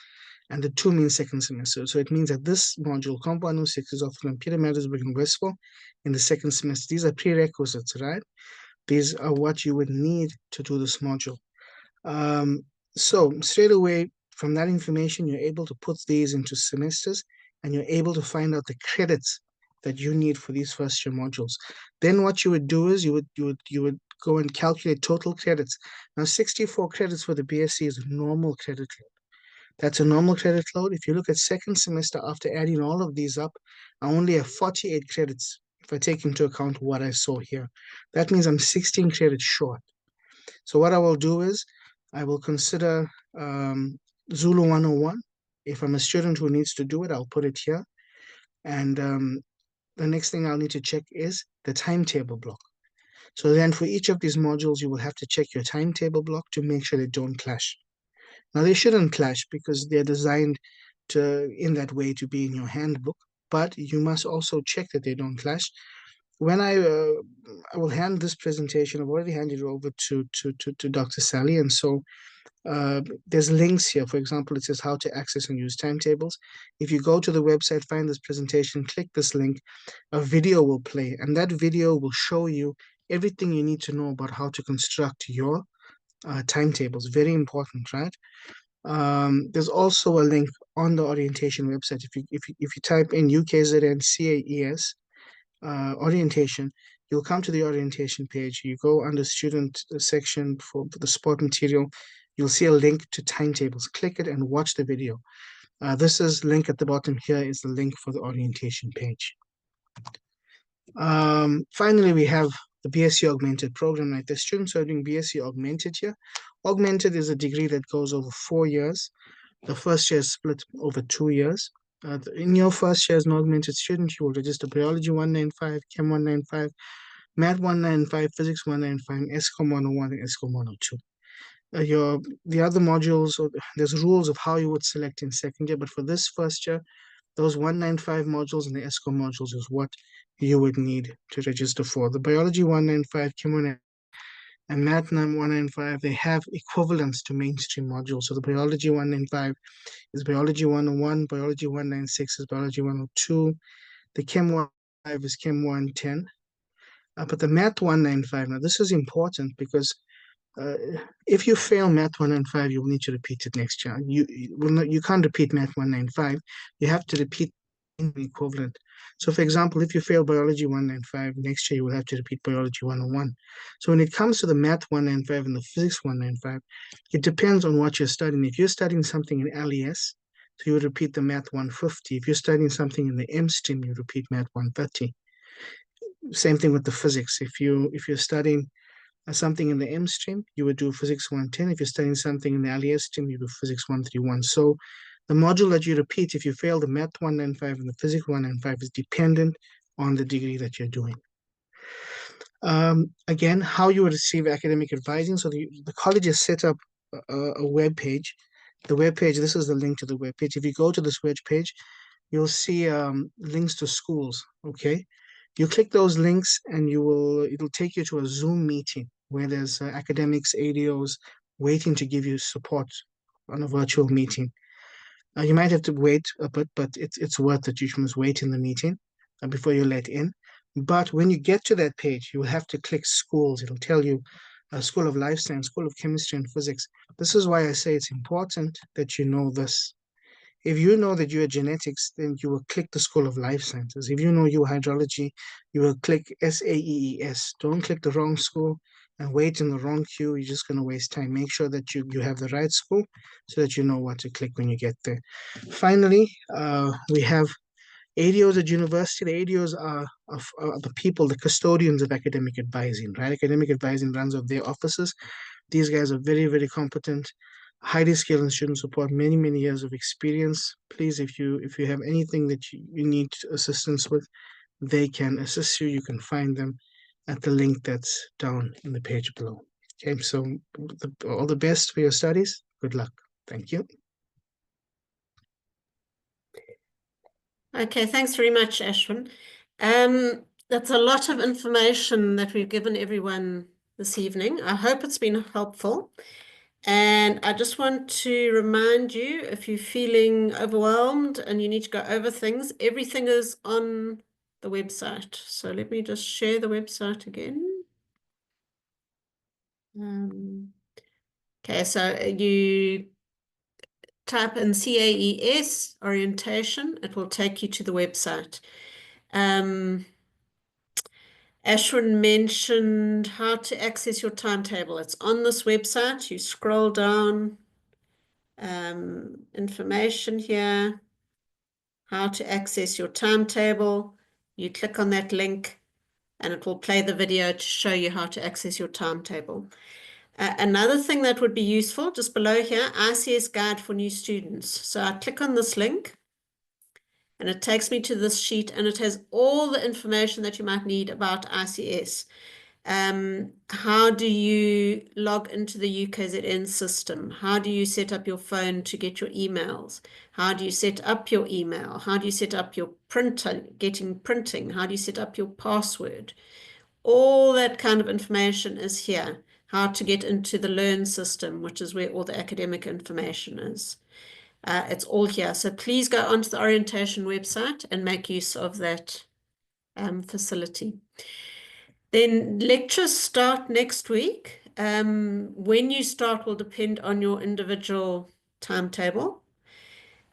And the 2 means second semester. So it means that this module, Comp 106, is offered in Pietermaritzburg and Westville in the second semester. These are prerequisites, right? These are what you would need to do this module. So straight away from that information, you're able to put these into semesters and you're able to find out the credits that you need for these first year modules. Then what you would do is you would go and calculate total credits. Now 64 credits for the BSc is a normal credit load. That's a normal credit load. If you look at second semester after adding all of these up, I only have 48 credits if I take into account what I saw here. That means I'm 16 credits short. So what I will do is I will consider Zulu 101. If I'm a student who needs to do it, I'll put it here. And the next thing I'll need to check is the timetable block. So then for each of these modules, you will have to check your timetable block to make sure they don't clash. Now they shouldn't clash because they're designed in that way to be in your handbook, but you must also check that they don't clash. When I will hand this presentation, I've already handed it over to Dr. Sally, and so there's links here. For example, it says how to access and use timetables. If you go to the website, find this presentation, click this link, a video will play, and that video will show you everything you need to know about how to construct your timetables. Very important, right? There's also a link on the orientation website. If you type in UKZN CAES Orientation, you'll come to the orientation page. You go under student section for the sport material. You'll see a link to timetables. Click it and watch the video. This is link at the bottom here is the link for the orientation page. Finally, we have the BSc Augmented program. Like the students are doing BSc Augmented here. Augmented is a degree that goes over 4 years. The first year is split over 2 years. In your first year as an augmented student, you will register Biology 195, Chem 195, Math 195, Physics 195, ESCOM 101, and ESCOM 102. The other modules, there's rules of how you would select in second year, but for this first year, those 195 modules and the ESCOM modules is what you would need to register for. The Biology 195, Chem 195, and Math 195, they have equivalents to mainstream modules. So the Biology 195 is Biology 101, Biology 196 is Biology 102, the Chem 105 is Chem 110. But the Math 195, now this is important because if you fail Math 195, you will need to repeat it next year. You can't repeat Math 195. You have to repeat equivalent. So for example, if you fail biology 195, next year you will have to repeat biology 101. So when it comes to the math 195 and the physics 195, it depends on what you're studying. If you're studying something in LES, so you would repeat the math 150. If you're studying something in the M stream, you repeat math 130. Same thing with the physics. If you're studying something in the M stream, you would do physics 110. If you're studying something in the LES stream, you do physics 131. So the module that you repeat, if you fail the math 195 and the physics 195, is dependent on the degree that you're doing. Again, how you would receive academic advising. So the college has set up a web page. The web page, this is the link to the web page. If you go to this web page, you'll see links to schools, okay? You click those links and it'll take you to a Zoom meeting where there's academics, ADOs waiting to give you support on a virtual meeting. You might have to wait a bit, but it's worth it. You must wait in the meeting before you're let in. But when you get to that page, you will have to click schools. It'll tell you School of Life Science, School of Chemistry and Physics. This is why I say it's important that you know this. If you know that you're genetics, then you will click the School of Life Sciences. If you know you're hydrology, you will click SAEES. Don't click the wrong school and wait in the wrong queue. You're just going to waste time. Make sure that you have the right school so that you know what to click when you get there. Finally, we have ADOs at university. The ADOs are the people, the custodians of academic advising, right? Academic advising runs of their offices. These guys are very, very competent, highly skilled in student support, many, many years of experience. Please, if you have anything that you need assistance with, they can assist you. You can find them at the link that's down in the page below. Okay, so all the best for your studies. Good luck. Thank you. Okay, thanks very much, Ashwin. That's a lot of information that we've given everyone this evening. I hope it's been helpful. And I just want to remind you, if you're feeling overwhelmed and you need to go over things, everything is on the website. So let me just share the website again. Okay, so you type in CAES Orientation, it will take you to the website. Ashwin mentioned how to access your timetable. It's on this website. You scroll down, information here, how to access your timetable. You click on that link and it will play the video to show you how to access your timetable. Another thing that would be useful, just below here, ICS Guide for New Students. So I click on this link and it takes me to this sheet and it has all the information that you might need about ICS. How do you log into the UKZN system? How do you set up your phone to get your emails? How do you set up your email? How do you set up your printing? How do you set up your password? All that kind of information is here. How to get into the Learn system, which is where all the academic information is. It's all here. So please go onto the orientation website and make use of that facility. Then lectures start next week. When you start will depend on your individual timetable.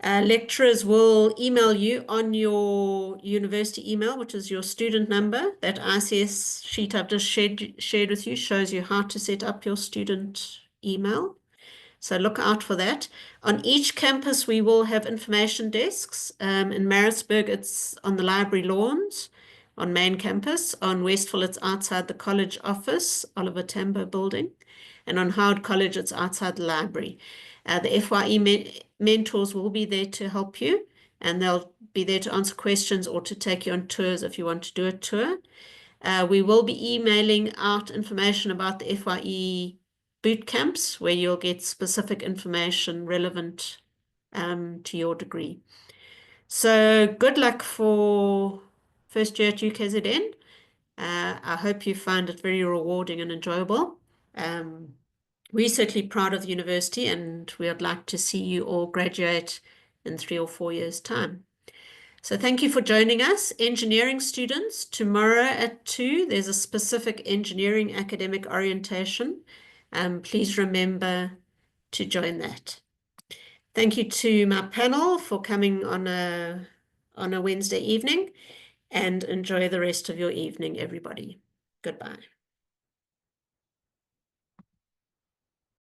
Lecturers will email you on your university email, which is your student number. That ICS sheet I've just shared with you shows you how to set up your student email. So look out for that. On each campus, we will have information desks. In Maritzburg, it's on the library lawns. On main campus, on Westville, it's outside the college office, Oliver Tambo building. And on Howard College, it's outside the library. The FYE mentors will be there to help you, and they'll be there to answer questions or to take you on tours if you want to do a tour. We will be emailing out information about the FYE boot camps where you'll get specific information relevant to your degree. So good luck for first year at UKZN. I hope you find it very rewarding and enjoyable. We're certainly proud of the university and we would like to see you all graduate in 3 or 4 years' time. So thank you for joining us. Engineering students, tomorrow at 2, there's a specific engineering academic orientation. Please remember to join that. Thank you to my panel for coming on on a Wednesday evening, and enjoy the rest of your evening, everybody. Goodbye.